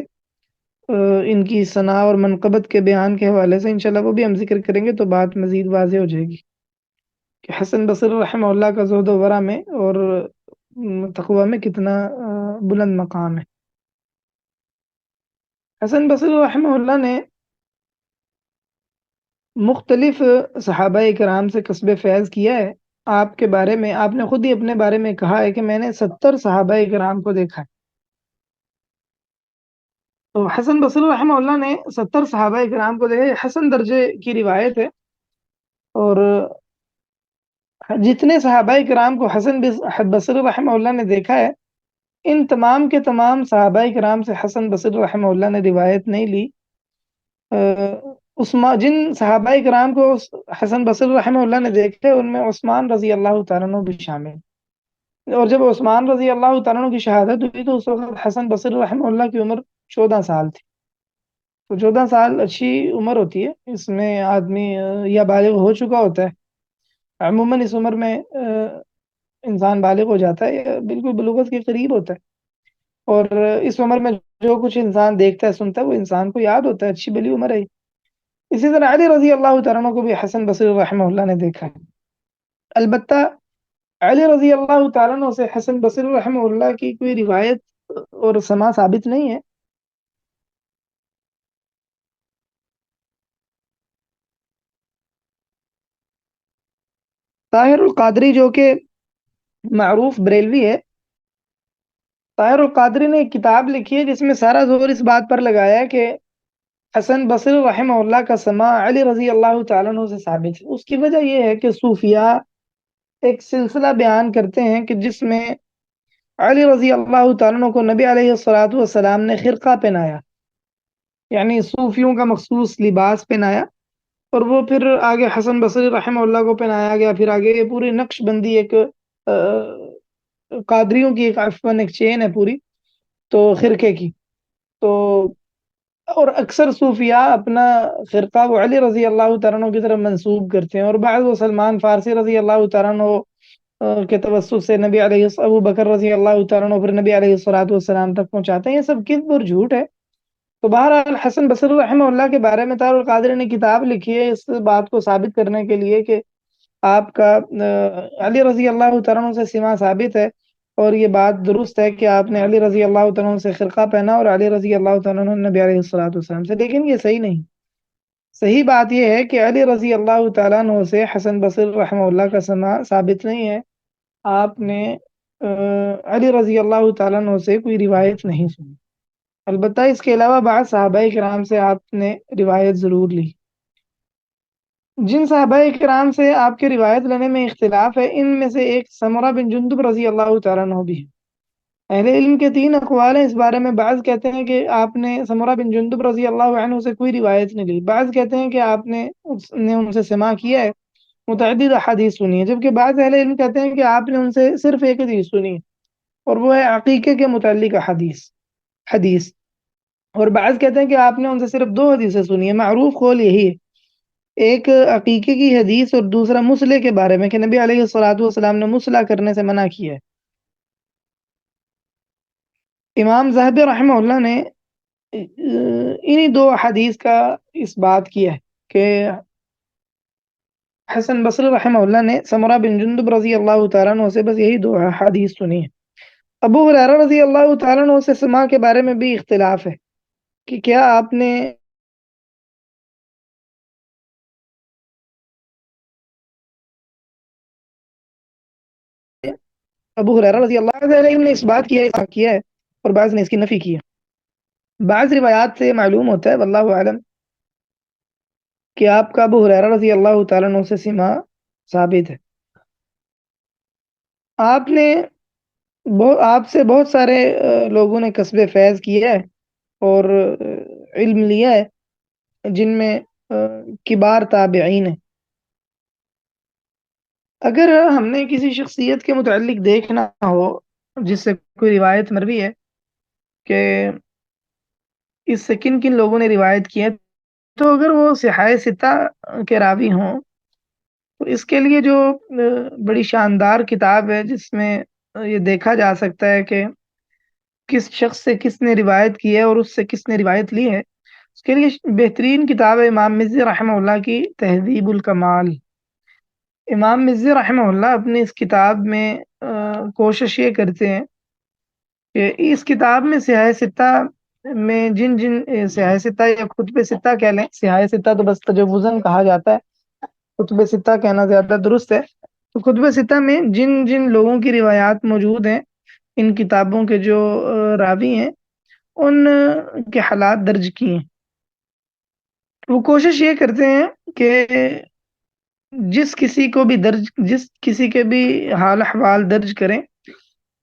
S1: ان کی ثنا اور منقبت کے بیان کے حوالے سے انشاءاللہ وہ بھی ہم ذکر کریں گے، تو بات مزید واضح ہو جائے گی کہ حسن بصری رحمہ اللہ کا زہد و ورع میں اور تقوی میں کتنا بلند مقام ہے. حسن بصری رحمہ اللہ نے مختلف صحابہ کرام سے کسب فیض کیا ہے. آپ کے بارے میں آپ نے خود ہی اپنے بارے میں کہا ہے کہ میں نے 70 صحابہ کرام کو دیکھا ہے. تو حسن بصری رحمہ اللہ نے 70 صحابہ کرام کو دیکھا ہے. حسن درجے کی روایت ہے. اور جتنے صحابہ کرام کو حسن بصری رحمہ اللہ نے دیکھا ہے، ان تمام کے تمام صحابہ کرام سے حسن بصری رحمہ اللہ نے روایت نہیں لی. جن صحابہ کرام کو حسن بصری رحمہ اللہ نے دیکھے ان میں عثمان رضی اللہ تعالیٰ عنہ بھی شامل. اور جب عثمان رضی اللہ تعالیٰ عنہ کی شہادت ہوئی تو اس وقت حسن بصری رحمہ اللہ کی عمر 14 سال تھی. تو 14 سال اچھی عمر ہوتی ہے، اس میں آدمی یا بالغ ہو چکا ہوتا ہے. عموماً اس عمر میں انسان بالغ ہو جاتا ہے یا بالکل بلوغت کے قریب ہوتا ہے. اور اس عمر میں جو کچھ انسان دیکھتا ہے سنتا ہے وہ انسان کو یاد ہوتا ہے. اچھی بلی عمر ہے. اسی طرح علی رضی اللہ تعالیٰ عنہ کو بھی حسن بصری رحمہ اللہ نے دیکھا ہے. البتہ علی رضی اللہ تعالیٰ عنہ سے حسن بصری رحمہ اللہ کی کوئی روایت اور سما ثابت نہیں ہے. طاہر القادری جو کہ معروف بریلوی ہے، طاہر القادری نے ایک کتاب لکھی ہے جس میں سارا زور اس بات پر لگایا ہے کہ حسن بصری رحمہ اللہ کا سماع علی رضی اللہ تعالیٰ عنہ سے ثابت ہے. اس کی وجہ یہ ہے کہ صوفیاء ایک سلسلہ بیان کرتے ہیں کہ جس میں علی رضی اللہ تعالیٰ عنہ کو نبی علیہ الصلوۃ والسلام نے خرقہ پہنایا، یعنی صوفیوں کا مخصوص لباس پہنایا، اور وہ پھر آگے حسن بصری رحمہ اللہ کو پہنایا گیا. پھر آگے یہ پوری نقش بندی ایک قادریوں کی ایک عفواً ایک چین ہے پوری تو خرقے کی. تو اور اکثر صوفیاء اپنا خرقہ وہ علی رضی اللہ تعالیٰ عنہ کی طرف منسوب کرتے ہیں، اور بعض وہ سلمان فارسی رضی اللہ تعالیٰ عنہ کے توسط سے نبی علیہ ابو بکر رضی اللہ تعالیٰ عنہ پھر نبی علیہ الصلوۃ والسلام تک پہنچاتے ہیں. یہ سب کذب اور جھوٹ ہے. تو بہرحال حسن بصری رحمہ اللہ کے بارے میں طاہر القادری نے کتاب لکھی ہے اس بات کو ثابت کرنے کے لیے کہ آپ کا علی رضی اللہ تعالیٰ عنہ سے سما ثابت ہے، اور یہ بات درست ہے کہ آپ نے علی رضی اللہ تعالیٰ عنہ سے خرقہ پہنا اور علی رضی اللہ تعالیٰ عنہ نبی علیہ الصلوۃ والسلام سے، لیکن یہ صحیح نہیں۔ صحیح بات یہ ہے کہ علی رضی اللہ تعالیٰ عنہ سے حسن بصری رحمہ اللہ کا سما ثابت نہیں ہے۔ آپ نے علی رضی اللہ تعالیٰ عنہ سے کوئی روایت نہیں سنی، البتہ اس کے علاوہ بعض صحابہ کرام سے آپ نے روایت ضرور لی۔ جن صحابہ کرام سے آپ کے روایت لینے میں اختلاف ہے، ان میں سے ایک سمرہ بن جندب رضی اللہ تعالیٰ عنہ بھی ہے۔ اہل علم کے تین اقوال ہیں اس بارے میں، بعض کہتے ہیں کہ آپ نے سمرہ بن جندب رضی اللہ عنہ سے کوئی روایت نہیں لی، بعض کہتے ہیں کہ آپ نے ان سے سماع کیا ہے، متعدد احادیث سنی ہے، جبکہ بعض اہل علم کہتے ہیں کہ آپ نے ان سے صرف ایک حدیث سنی ہے، اور وہ ہے عقیقے کے متعلق حدیث، اور بعض کہتے ہیں کہ آپ نے ان سے صرف دو حدیثیں سنی ہے۔ معروف قول یہی ہے، ایک عقیقے کی حدیث اور دوسرا مسئلے کے بارے میں کہ نبی علیہ الصلوۃ والسلام نے مسئلہ کرنے سے منع کیا ہے۔ امام ذہبی رحمہ اللہ نے انہی دو حدیث کا اس بات کیا ہے کہ حسن بصری رحمہ اللہ نے سمرہ بن جندب رضی اللہ تعالیٰ عنہ سے بس یہی دو حدیث سنی ہے۔ ابو ہریرہ رضی اللہ تعالیٰ عنہ سے سماع کے بارے میں بھی اختلاف ہے کہ کیا آپ نے ابو ہریرہ رضی اللہ عنہ نے اس بات کیا ہے اور بعض نے اس کی نفی کی ہے۔ بعض روایات سے معلوم ہوتا ہے واللہ اعلم کہ آپ کا ابو ہریرہ رضی اللہ تعالیٰ عنہ سے سماع ثابت ہے۔ آپ نے آپ سے بہت سارے لوگوں نے کسب فیض کیا ہے اور علم لیا ہے، جن میں کبار تابعین ہیں۔ اگر ہم نے کسی شخصیت کے متعلق دیکھنا ہو جس سے کوئی روایت مروی ہے کہ اس سے کن کن لوگوں نے روایت کی ہے، تو اگر وہ صحاح ستہ کے راوی ہوں تو اس کے لیے جو بڑی شاندار کتاب ہے جس میں یہ دیکھا جا سکتا ہے کہ کس شخص سے کس نے روایت کی ہے اور اس سے کس نے روایت لی ہے، اس کے لیے بہترین کتاب ہے امام مزی رحمہ اللہ کی تہذیب الکمال۔ امام مزی رحمہ اللہ اپنی اس کتاب میں کوشش یہ کرتے ہیں کہ اس کتاب میں سیاہ ستہ میں جن سیاہ ستہ یا کتب ستہ کہہ لیں، سیاہ ستہ تو بس تجوزاً کہا جاتا ہے، کتب ستہ کہنا زیادہ درست ہے، تو کتب ستہ میں جن جن لوگوں کی روایات موجود ہیں، ان کتابوں کے جو راوی ہیں، ان کے حالات درج کیے ہیں۔ وہ کوشش یہ کرتے ہیں کہ جس کسی کے بھی حال احوال درج کریں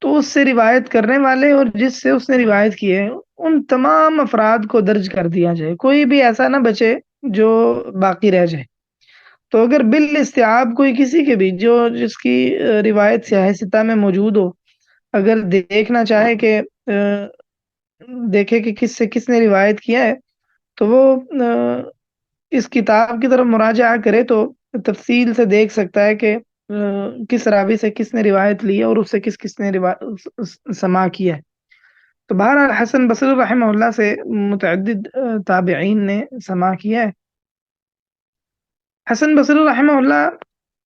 S1: تو اس سے روایت کرنے والے اور جس سے اس نے روایت کی ہے ان تمام افراد کو درج کر دیا جائے، کوئی بھی ایسا نہ بچے جو باقی رہ جائے۔ تو اگر بالاستیعاب کوئی کسی کے بھی جس کی روایت سیاہ ستہ میں موجود ہو، اگر دیکھنا چاہے کہ دیکھے کہ کس سے کس نے روایت کیا ہے، تو وہ اس کتاب کی طرف مراجعہ کرے تو تفصیل سے دیکھ سکتا ہے کہ کس راوی سے کس نے روایت لی ہے اور اس سے کس کس نے سماع کیا ہے۔ تو بہرحال حسن بصری رحمہ اللہ سے متعدد تابعین نے سماع کیا ہے۔ حسن بصری رحمہ اللہ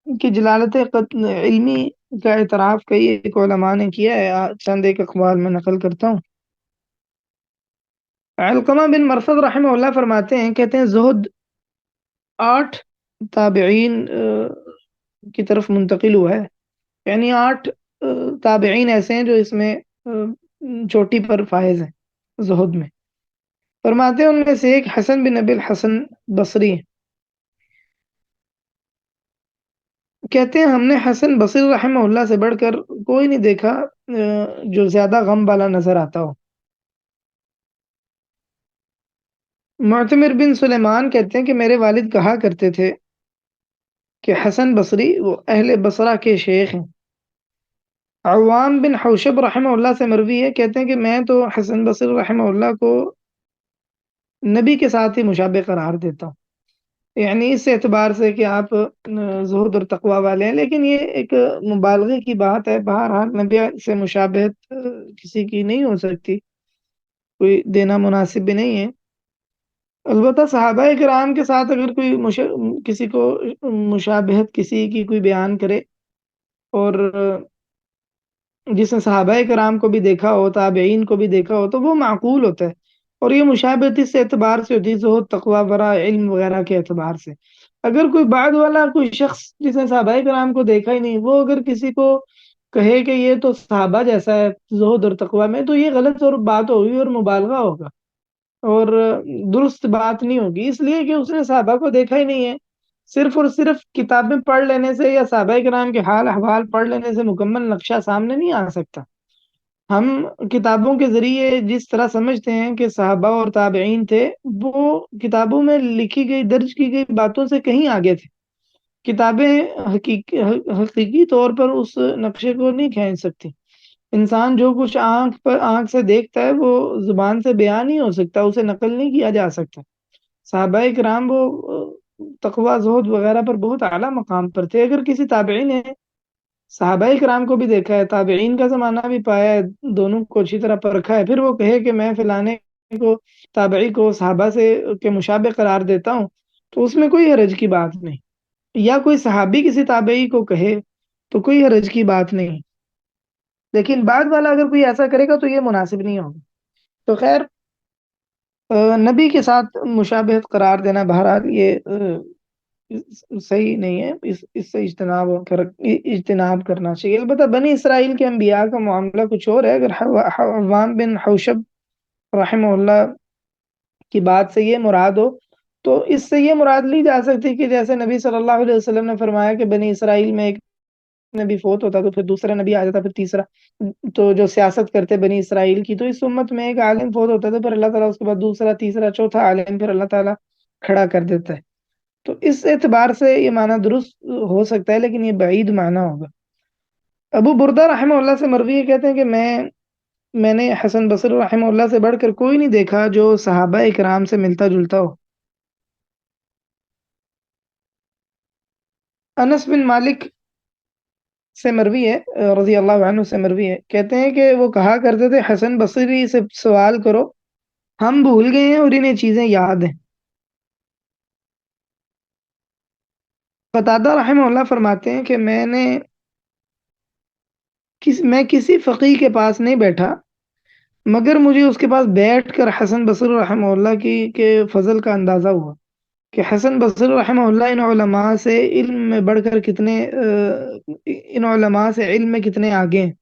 S1: کی جلالت علمی کا اعتراف کئی ایک علماء نے کیا ہے، چند ایک اقوال میں نقل کرتا ہوں۔ علقمہ بن مرثد رحمہ اللہ فرماتے ہیں، کہتے ہیں زہد 8 تابعین کی طرف منتقل ہوا ہے، یعنی 8 تابعین ایسے ہیں جو اس میں چوٹی پر فائز ہیں زہد میں۔ فرماتے ہیں ان میں سے ایک حسن بن ابی الحسن بصری ہے، کہتے ہیں ہم نے حسن بصری رحمہ اللہ سے بڑھ کر کوئی نہیں دیکھا جو زیادہ غم والا نظر آتا ہو۔ معتمر بن سلیمان کہتے ہیں کہ میرے والد کہا کرتے تھے کہ حسن بصری وہ اہل بصرہ کے شیخ ہیں۔ عوام بن حوشب رحمہ اللہ سے مروی ہے، کہتے ہیں کہ میں تو حسن بصری رحمہ اللہ کو نبی کے ساتھ ہی مشابہ قرار دیتا ہوں، یعنی اس اعتبار سے کہ آپ زہد اور تقوی والے ہیں، لیکن یہ ایک مبالغے کی بات ہے، بہرحال نبی سے مشابہت کسی کی نہیں ہو سکتی، کوئی دینا مناسب بھی نہیں ہے۔ البتہ صحابہ کرام کے ساتھ اگر کوئی کسی کو مشابہت کسی کی کوئی بیان کرے، اور جس نے صحابہ کرام کو بھی دیکھا ہو، تابعین کو بھی دیکھا ہو، تو وہ معقول ہوتا ہے، اور یہ مشابہت اس اعتبار سے ہوتی ہے، زہد، تقوی، ورع، علم وغیرہ کے اعتبار سے۔ اگر کوئی بعد والا کوئی شخص جس نے صحابہ کرام کو دیکھا ہی نہیں، وہ اگر کسی کو کہے کہ یہ تو صحابہ جیسا ہے زہد اور تقوی میں، تو یہ غلط اور بات ہوگی اور مبالغہ ہوگا، اور درست بات نہیں ہوگی، اس لیے کہ اس نے صحابہ کو دیکھا ہی نہیں ہے۔ صرف اور صرف کتابیں پڑھ لینے سے یا صحابہ کرام کے حال احوال پڑھ لینے سے مکمل نقشہ سامنے نہیں آ سکتا۔ ہم کتابوں کے ذریعے جس طرح سمجھتے ہیں کہ صحابہ اور تابعین تھے، وہ کتابوں میں لکھی گئی، درج کی گئی باتوں سے کہیں آگے تھے۔ کتابیں حقیقی طور پر اس نقشے کو نہیں کھینچ سکتی۔ انسان جو کچھ آنکھ سے دیکھتا ہے، وہ زبان سے بیان نہیں ہو سکتا، اسے نقل نہیں کیا جا سکتا۔ صحابہ کرام وہ تقوی، زہد وغیرہ پر بہت اعلیٰ مقام پر تھے۔ اگر کسی تابعی نے صحابہ کرام کو بھی دیکھا ہے، تابعین کا زمانہ بھی پایا ہے، دونوں کو اچھی طرح پرکھا ہے، پھر وہ کہے کہ میں فلانے کو، تابعی کو صحابہ سے کے مشابہ قرار دیتا ہوں، تو اس میں کوئی حرج کی بات نہیں۔ یا کوئی صحابی کسی تابعی کو کہے تو کوئی حرج کی بات نہیں، لیکن بعد والا اگر کوئی ایسا کرے گا تو یہ مناسب نہیں ہوگا۔ تو خیر، نبی کے ساتھ مشابہت قرار دینا بہرحال یہ صحیح نہیں ہے، اس سے اجتناب کرنا چاہیے۔ البتہ بنی اسرائیل کے انبیاء کا معاملہ کچھ اور ہے۔ اگر حوام بن حوشب رحمہ اللہ کی بات سے یہ مراد ہو، تو اس سے یہ مراد لی جا سکتی کہ جیسے نبی صلی اللہ علیہ وسلم نے فرمایا کہ بنی اسرائیل میں ایک نبی فوت ہوتا تو پھر دوسرا نبی آ جاتا، پھر تیسرا، تو جو سیاست کرتے بنی اسرائیل کی، تو اس امت میں ایک عالم فوت ہوتا تھا، پھر اللہ تعالیٰ اس کے بعد دوسرا، تیسرا، چوتھا عالم پھر اللہ تعالیٰ کھڑا کر دیتا ہے۔ تو اس اعتبار سے یہ معنی درست ہو سکتا ہے، لیکن یہ بعید معنی ہوگا۔ ابو بردہ رحمہ اللہ سے مروی ہے، کہتے ہیں کہ میں نے حسن بصری رحمہ اللہ سے بڑھ کر کوئی نہیں دیکھا جو صحابہ اکرام سے ملتا جلتا ہو۔ انس بن مالک سے مروی ہے، رضی اللہ عنہ سے مروی ہے، کہتے ہیں کہ وہ کہا کرتے تھے حسن بصری سے سوال کرو، ہم بھول گئے ہیں اور انہیں چیزیں یاد ہیں۔ قتادہ رحمہ اللہ فرماتے ہیں کہ میں کسی فقیہ کے پاس نہیں بیٹھا، مگر مجھے اس کے پاس بیٹھ کر حسن بصری رحمہ اللہ کی کے فضل کا اندازہ ہوا کہ حسن بصری رحمہ اللہ ان علماء سے علم میں کتنے آگے ہیں۔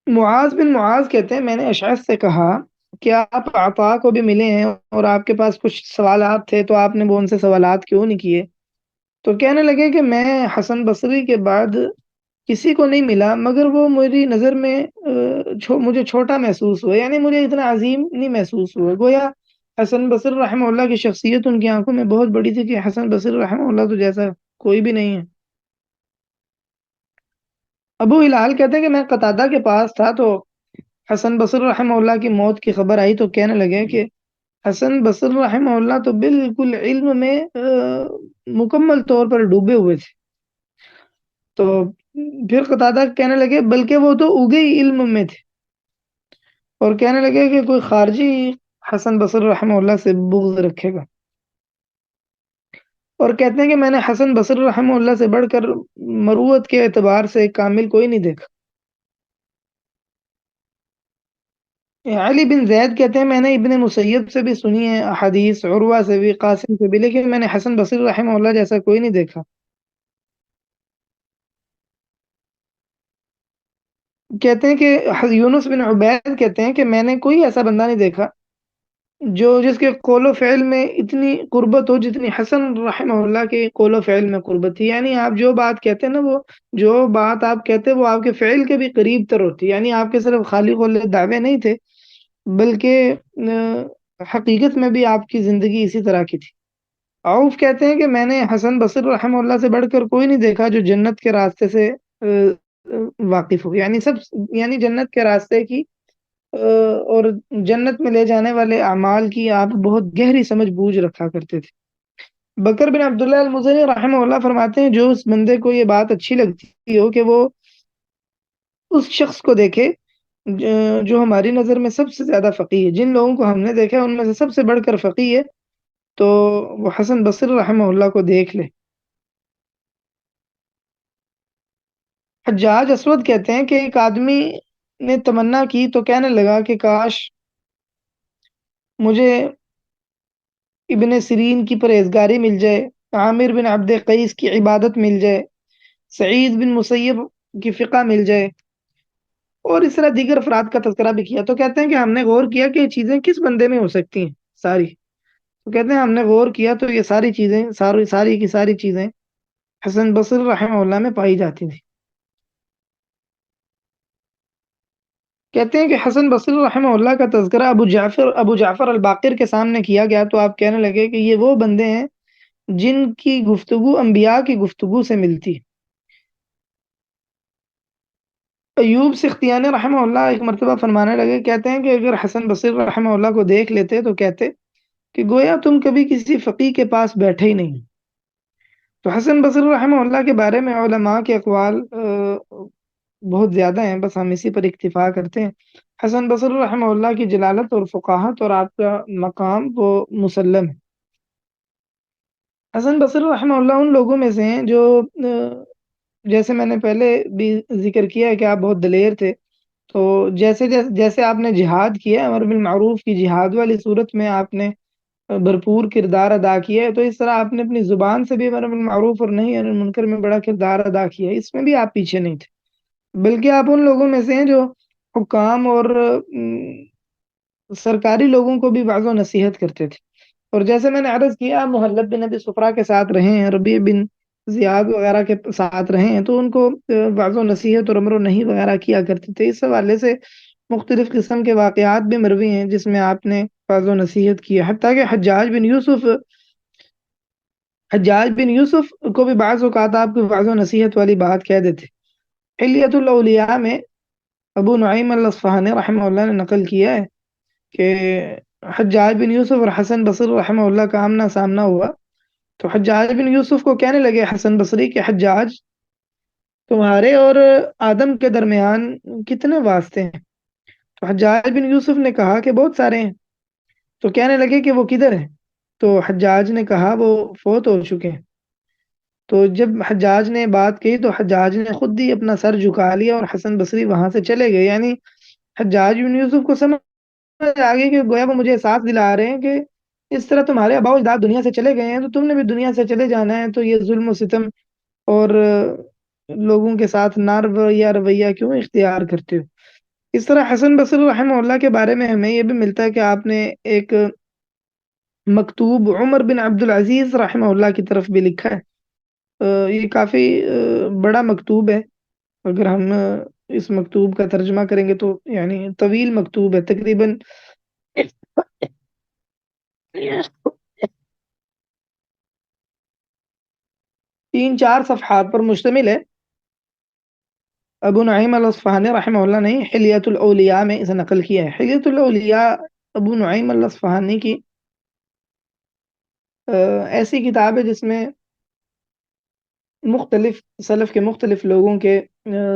S1: معاذ بن معاذ کہتے ہیں میں نے اشعث سے کہا کہ آپ عطا کو بھی ملے ہیں اور آپ کے پاس کچھ سوالات تھے، تو آپ نے وہ ان سے سوالات کیوں نہیں کیے؟ تو کہنے لگے کہ میں حسن بصری کے بعد کسی کو نہیں ملا، مگر وہ میری نظر میں مجھے چھوٹا محسوس ہوا، یعنی مجھے اتنا عظیم نہیں محسوس ہوا، گویا حسن بصری رحمہ اللہ کی شخصیت ان کی آنکھوں میں بہت بڑی تھی کہ حسن بصری رحمہ اللہ تو جیسا کوئی بھی نہیں ہے۔ ابو ہلال کہتے ہیں کہ میں قتادہ کے پاس تھا، تو حسن بصری رحمہ اللہ کی موت کی خبر آئی، تو کہنے لگے کہ حسن بصری رحمہ اللہ تو بالکل علم میں مکمل طور پر ڈوبے ہوئے تھے۔ تو پھر قتادہ کہنے لگے بلکہ وہ تو اگے ہی علم میں تھے، اور کہنے لگے کہ کوئی خارجی حسن بصری رحمہ اللہ سے بغض رکھے گا، اور کہتے ہیں کہ میں نے حسن بصری رحمہ اللہ سے بڑھ کر مروت کے اعتبار سے کامل کوئی نہیں دیکھا۔ علی بن زید کہتے ہیں میں نے ابن مسیب سے بھی سنی ہے حدیث، عروہ سے بھی، قاسم سے بھی، لیکن میں نے حسن بصری رحمہ اللہ جیسا کوئی نہیں دیکھا۔ کہتے ہیں کہ یونس بن عبید کہتے ہیں کہ میں نے کوئی ایسا بندہ نہیں دیکھا جس کے قول و فعل میں اتنی قربت ہو جتنی حسن رحمہ اللہ کے قول و فعل میں قربت تھی۔ یعنی آپ جو بات کہتے ہیں نا، وہ جو بات آپ کہتے وہ آپ کے فعل کے بھی قریب تر ہوتی، یعنی آپ کے صرف خالی قول دعوے نہیں تھے، بلکہ حقیقت میں بھی آپ کی زندگی اسی طرح کی تھی۔ عوف کہتے ہیں کہ میں نے حسن بصری رحمہ اللہ سے بڑھ کر کوئی نہیں دیکھا جو جنت کے راستے سے واقف ہو، یعنی جنت کے راستے کی اور جنت میں لے جانے والے اعمال کی آپ بہت گہری سمجھ بوجھ رکھا کرتے تھے۔ بکر بن عبداللہ المزنی رحمہ اللہ فرماتے ہیں جو اس بندے کو یہ بات اچھی لگتی ہو کہ وہ اس شخص کو دیکھے جو ہماری نظر میں سب سے زیادہ فقیہ ہے، جن لوگوں کو ہم نے دیکھا ہے ان میں سے سب سے بڑھ کر فقیہ ہے، تو وہ حسن بصری رحمہ اللہ کو دیکھ لے۔ حجاج اسود کہتے ہیں کہ ایک آدمی نے تمنا کی تو کہنے لگا کہ کاش مجھے ابن سیرین کی پرہیزگاری مل جائے، عامر بن عبد قیس کی عبادت مل جائے، سعید بن مسیب کی فقہ مل جائے، اور اس طرح دیگر افراد کا تذکرہ بھی کیا۔ تو کہتے ہیں کہ ہم نے غور کیا کہ یہ چیزیں کس بندے میں ہو سکتی ہیں ساری، تو کہتے ہیں ہم نے غور کیا تو یہ ساری چیزیں، ساری کی ساری چیزیں حسن بصری رحمہ اللہ میں پائی جاتی تھی۔ کہتے ہیں کہ حسن بصری رحمہ اللہ کا تذکرہ ابو جعفر الباقر کے سامنے کیا گیا تو آپ کہنے لگے کہ یہ وہ بندے ہیں جن کی گفتگو انبیاء کی گفتگو سے ملتی ہے۔ ایوب سختیانی رحمہ اللہ ایک مرتبہ فرمانے لگے، کہتے ہیں کہ اگر حسن بصری رحمہ اللہ کو دیکھ لیتے تو کہتے کہ گویا تم کبھی کسی فقیہ کے پاس بیٹھے ہی نہیں۔ تو حسن بصری رحمہ اللہ کے بارے میں علماء کے اقوال بہت زیادہ ہیں، بس ہم اسی پر اکتفا کرتے ہیں۔ حسن بصری رحمہ اللہ کی جلالت اور فقاہت اور آپ کا مقام وہ مسلم ہے۔ حسن بصری رحمہ اللہ ان لوگوں میں سے ہیں جو جیسے میں نے پہلے بھی ذکر کیا ہے کہ آپ بہت دلیر تھے، تو جیسے آپ نے جہاد کیا، امر بالمعروف کی جہاد والی صورت میں آپ نے بھرپور کردار ادا کیا ہے، تو اس طرح آپ نے اپنی زبان سے بھی امر بالمعروف اور نہی عن المنکر میں بڑا کردار ادا کیا ہے، اس میں بھی آپ پیچھے نہیں تھے، بلکہ آپ ان لوگوں میں سے ہیں جو حکام اور سرکاری لوگوں کو بھی وعظ و نصیحت کرتے تھے۔ اور جیسے میں نے عرض کیا، محلب بن ابی صفرا کے ساتھ رہے ہیں، ربیع بن زیاد وغیرہ کے ساتھ رہے ہیں، تو ان کو وعظ و نصیحت اور امر و نہی وغیرہ کیا کرتے تھے۔ اس حوالے سے مختلف قسم کے واقعات بھی مروی ہیں جس میں آپ نے وعظ و نصیحت کی، حتیٰ کہ حجاج بن یوسف کو بھی بعض اوقات آپ کی وعظ و نصیحت والی بات کہہ دیتے۔ حلیت الاولیاء میں ابو نعیم الاصفہانی رحمہ اللہ نے نقل کیا ہے کہ حجاج بن یوسف اور حسن بصری رحمہ اللہ کا آمنا سامنا ہوا، تو حجاج بن یوسف کو کہنے لگے حسن بصری کہ حجاج، تمہارے اور آدم کے درمیان کتنے واسطے ہیں؟ تو حجاج بن یوسف نے کہا کہ بہت سارے ہیں۔ تو کہنے لگے کہ وہ کدھر ہیں؟ تو حجاج نے کہا وہ فوت ہو چکے ہیں۔ تو جب حجاج نے بات کہی تو حجاج نے خود ہی اپنا سر جھکا لیا اور حسن بصری وہاں سے چلے گئے، یعنی حجاج بن یوسف کو سمجھ آگے کہ گویا وہ مجھے احساس دلا رہے ہیں کہ اس طرح تمہارے آباء و اجداد دنیا سے چلے گئے ہیں تو تم نے بھی دنیا سے چلے جانا ہے، تو یہ ظلم و ستم اور لوگوں کے ساتھ رویہ کیوں اختیار کرتے ہو؟ اس طرح حسن بصری رحمہ اللہ کے بارے میں ہمیں یہ بھی ملتا ہے کہ آپ نے ایک مکتوب عمر بن عبد العزیز رحمہ اللہ کی طرف بھی لکھا ہے۔ یہ کافی بڑا مکتوب ہے، اگر ہم اس مکتوب کا ترجمہ کریں گے تو یعنی طویل مکتوب ہے، تقریباً 3-4 صفحات پر مشتمل ہے۔ ابو نعیم الاصفہانی رحمہ اللہ نے حلیت الاولیاء میں اسے نقل کیا ہے۔ حلیت الاولیاء ابو نعیم الاصفہانی کی ایسی کتاب ہے جس میں مختلف سلف کے مختلف لوگوں کے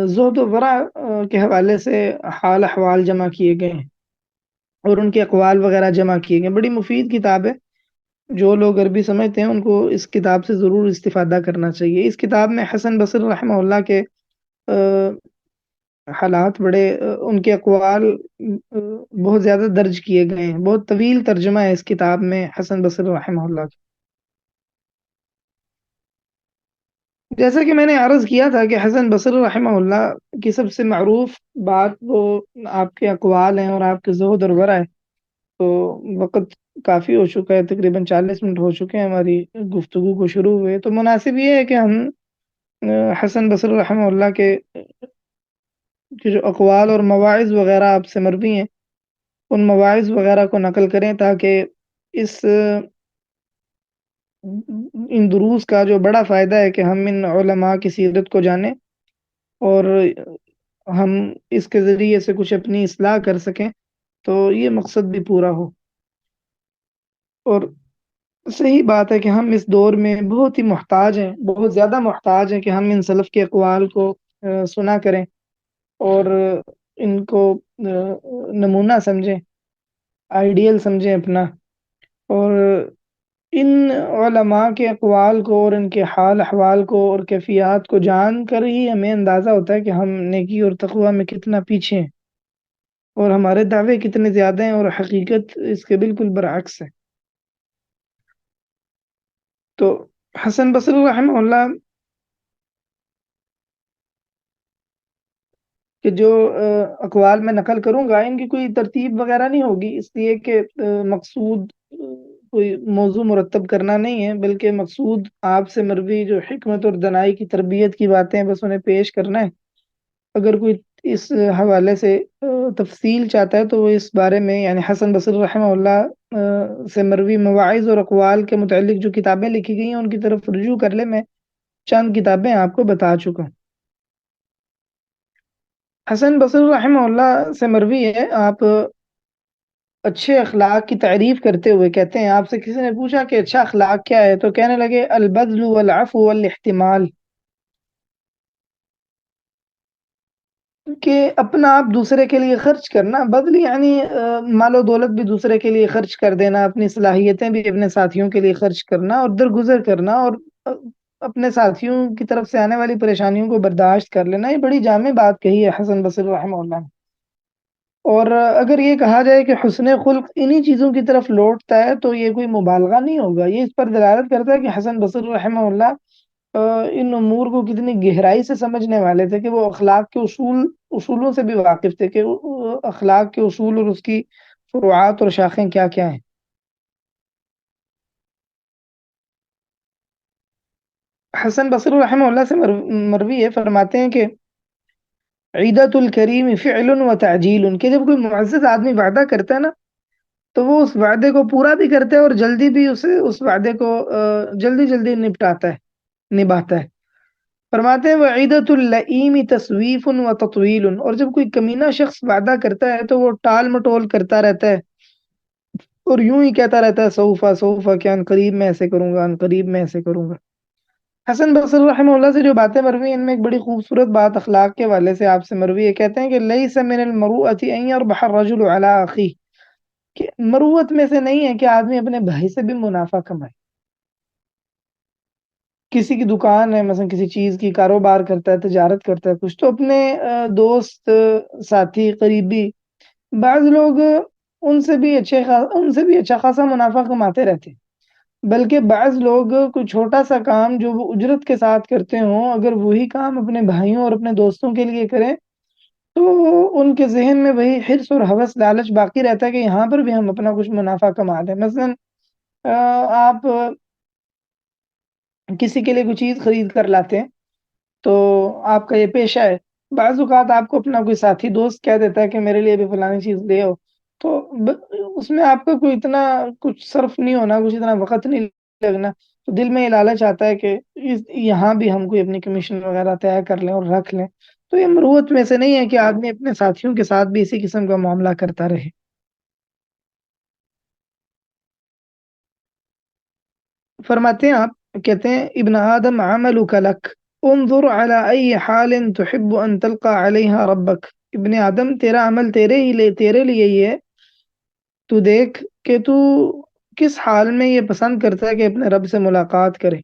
S1: زہد و ورع کے حوالے سے حال احوال جمع کیے گئے ہیں اور ان کے اقوال وغیرہ جمع کیے گئے ہیں۔ بڑی مفید کتاب ہے، جو لوگ عربی سمجھتے ہیں ان کو اس کتاب سے ضرور استفادہ کرنا چاہیے۔ اس کتاب میں حسن بصری رحمہ اللہ کے حالات بڑے ان کے اقوال بہت زیادہ درج کیے گئے ہیں، بہت طویل ترجمہ ہے اس کتاب میں حسن بصری رحمہ اللہ کا۔ جیسا کہ میں نے عرض کیا تھا کہ حسن بصری رحمہ اللہ کی سب سے معروف بات وہ آپ کے اقوال ہیں اور آپ کے زہد اور ورع ہے۔ تو وقت کافی ہو چکا ہے، تقریباً 40 منٹ ہو چکے ہیں ہماری گفتگو کو شروع ہوئے، تو مناسب یہ ہے کہ ہم حسن بصری رحمہ اللہ کے جو اقوال اور مواعظ وغیرہ آپ سے مروی ہیں ان مواعظ وغیرہ کو نقل کریں، تاکہ اس ان دروس کا جو بڑا فائدہ ہے کہ ہم ان علماء کی سیرت کو جانیں اور ہم اس کے ذریعے سے کچھ اپنی اصلاح کر سکیں، تو یہ مقصد بھی پورا ہو۔ اور صحیح بات ہے کہ ہم اس دور میں بہت ہی محتاج ہیں، بہت زیادہ محتاج ہیں کہ ہم ان سلف کے اقوال کو سنا کریں اور ان کو نمونہ سمجھیں، آئیڈیل سمجھیں اپنا، اور ان علماء کے اقوال کو اور ان کے حال احوال کو اور کیفیات کو جان کر ہی ہمیں اندازہ ہوتا ہے کہ ہم نیکی اور تقوی میں کتنا پیچھے ہیں، اور ہمارے دعوے کتنے زیادہ ہیں اور حقیقت اس کے بالکل برعکس ہے۔ تو حسن بصری رحمہ اللہ کہ جو اقوال میں نقل کروں گا، ان کی کوئی ترتیب وغیرہ نہیں ہوگی، اس لیے کہ مقصود کوئی موضوع مرتب کرنا نہیں ہے، بلکہ مقصود آپ سے مروی جو حکمت اور دنائی کی تربیت کی باتیں ہیں بس انہیں پیش کرنا ہے۔ اگر کوئی اس حوالے سے تفصیل چاہتا ہے تو وہ اس بارے میں یعنی حسن بصری رحمہ اللہ سے مروی مواعظ اور اقوال کے متعلق جو کتابیں لکھی گئی ہیں ان کی طرف رجوع کر لے۔ میں چند کتابیں آپ کو بتا چکا ہوں۔ حسن بصری رحمہ اللہ سے مروی ہے، آپ اچھے اخلاق کی تعریف کرتے ہوئے کہتے ہیں، آپ سے کسی نے پوچھا کہ اچھا اخلاق کیا ہے تو کہنے لگے البذل والعفو والاحتمال، کہ اپنا آپ دوسرے کے لیے خرچ کرنا، بدل یعنی مال و دولت بھی دوسرے کے لیے خرچ کر دینا، اپنی صلاحیتیں بھی اپنے ساتھیوں کے لیے خرچ کرنا اور درگزر کرنا، اور اپنے ساتھیوں کی طرف سے آنے والی پریشانیوں کو برداشت کر لینا۔ یہ بڑی جامع بات کہی ہے حسن بصری رحمہ اللہ نے۔ اور اگر یہ کہا جائے کہ حسن خلق انہی چیزوں کی طرف لوٹتا ہے تو یہ کوئی مبالغہ نہیں ہوگا، یہ اس پر دلالت کرتا ہے کہ حسن بصری رحمہ اللہ ان امور کو کتنی گہرائی سے سمجھنے والے تھے، کہ وہ اخلاق کے اصولوں سے بھی واقف تھے، کہ اخلاق کے اصول اور اس کی فروعات اور شاخیں کیا کیا ہیں۔ حسن بصری رحمہ اللہ سے مروی ہے، فرماتے ہیں کہ عیدت الکریم فعل و تعجیل، کہ جب کوئی معزز آدمی وعدہ کرتا ہے نا تو وہ اس وعدے کو پورا بھی کرتا ہے اور جلدی بھی اسے اس وعدے کو جلدی جلدی نپٹاتا ہے، نبھاتا ہے۔ فرماتے ہیں وعیدۃ اللئیم تصویف و تطویل، اور جب کوئی کمینہ شخص وعدہ کرتا ہے تو وہ ٹال مٹول کرتا رہتا ہے اور یوں ہی کہتا رہتا ہے سوفا سوفا، کہ ان قریب میں ایسے کروں گا، ان قریب میں ایسے کروں گا۔ حسن بصری رحمہ اللہ سے جو باتیں مروی ہیں ان میں ایک بڑی خوبصورت بات اخلاق کے حوالے سے آپ سے مروی ہے، کہتے ہیں کہ لیس من المروءۃ ان یربح الرجل علی اخیہ، کہ مروت میں سے نہیں ہے کہ آدمی اپنے بھائی سے بھی منافع کمائے۔ کسی کی دکان ہے مثلا، کسی چیز کی کاروبار کرتا ہے، تجارت کرتا ہے کچھ، تو اپنے دوست ساتھی قریبی بعض لوگ ان سے بھی اچھا خاصا منافع کماتے رہتے ہیں، بلکہ بعض لوگ کوئی چھوٹا سا کام جو وہ اجرت کے ساتھ کرتے ہوں اگر وہی کام اپنے بھائیوں اور اپنے دوستوں کے لیے کریں تو ان کے ذہن میں وہی حرص اور ہوس لالچ باقی رہتا ہے کہ یہاں پر بھی ہم اپنا کچھ منافع کما دیں۔ مثلا آپ کسی کے لیے کوئی چیز خرید کر لاتے ہیں تو آپ کا یہ پیشہ ہے، بعض اوقات آپ کو اپنا کوئی ساتھی دوست کہہ دیتا ہے کہ میرے لیے بھی فلانی چیز لے آؤ، تو اس میں آپ کا کوئی اتنا کچھ صرف نہیں ہونا، کچھ اتنا وقت نہیں لگنا، تو دل میں یہ لالچ آتا ہے کہ یہاں بھی ہم کوئی اپنی کمیشن وغیرہ طے کر لیں اور رکھ لیں۔ تو یہ مروت میں سے نہیں ہے کہ آدمی اپنے ساتھیوں کے ساتھ بھی اسی قسم کا معاملہ کرتا رہے۔ فرماتے ہیں آپ، کہتے ہیں ابن آدم عملک لک انظر على اي حال تحب ان تلقى عليها ربك، ابن آدم تیرا عمل تیرے لیے ہی ہے، تو دیکھ کہ تو کس حال میں یہ پسند کرتا ہے کہ اپنے رب سے ملاقات کرے۔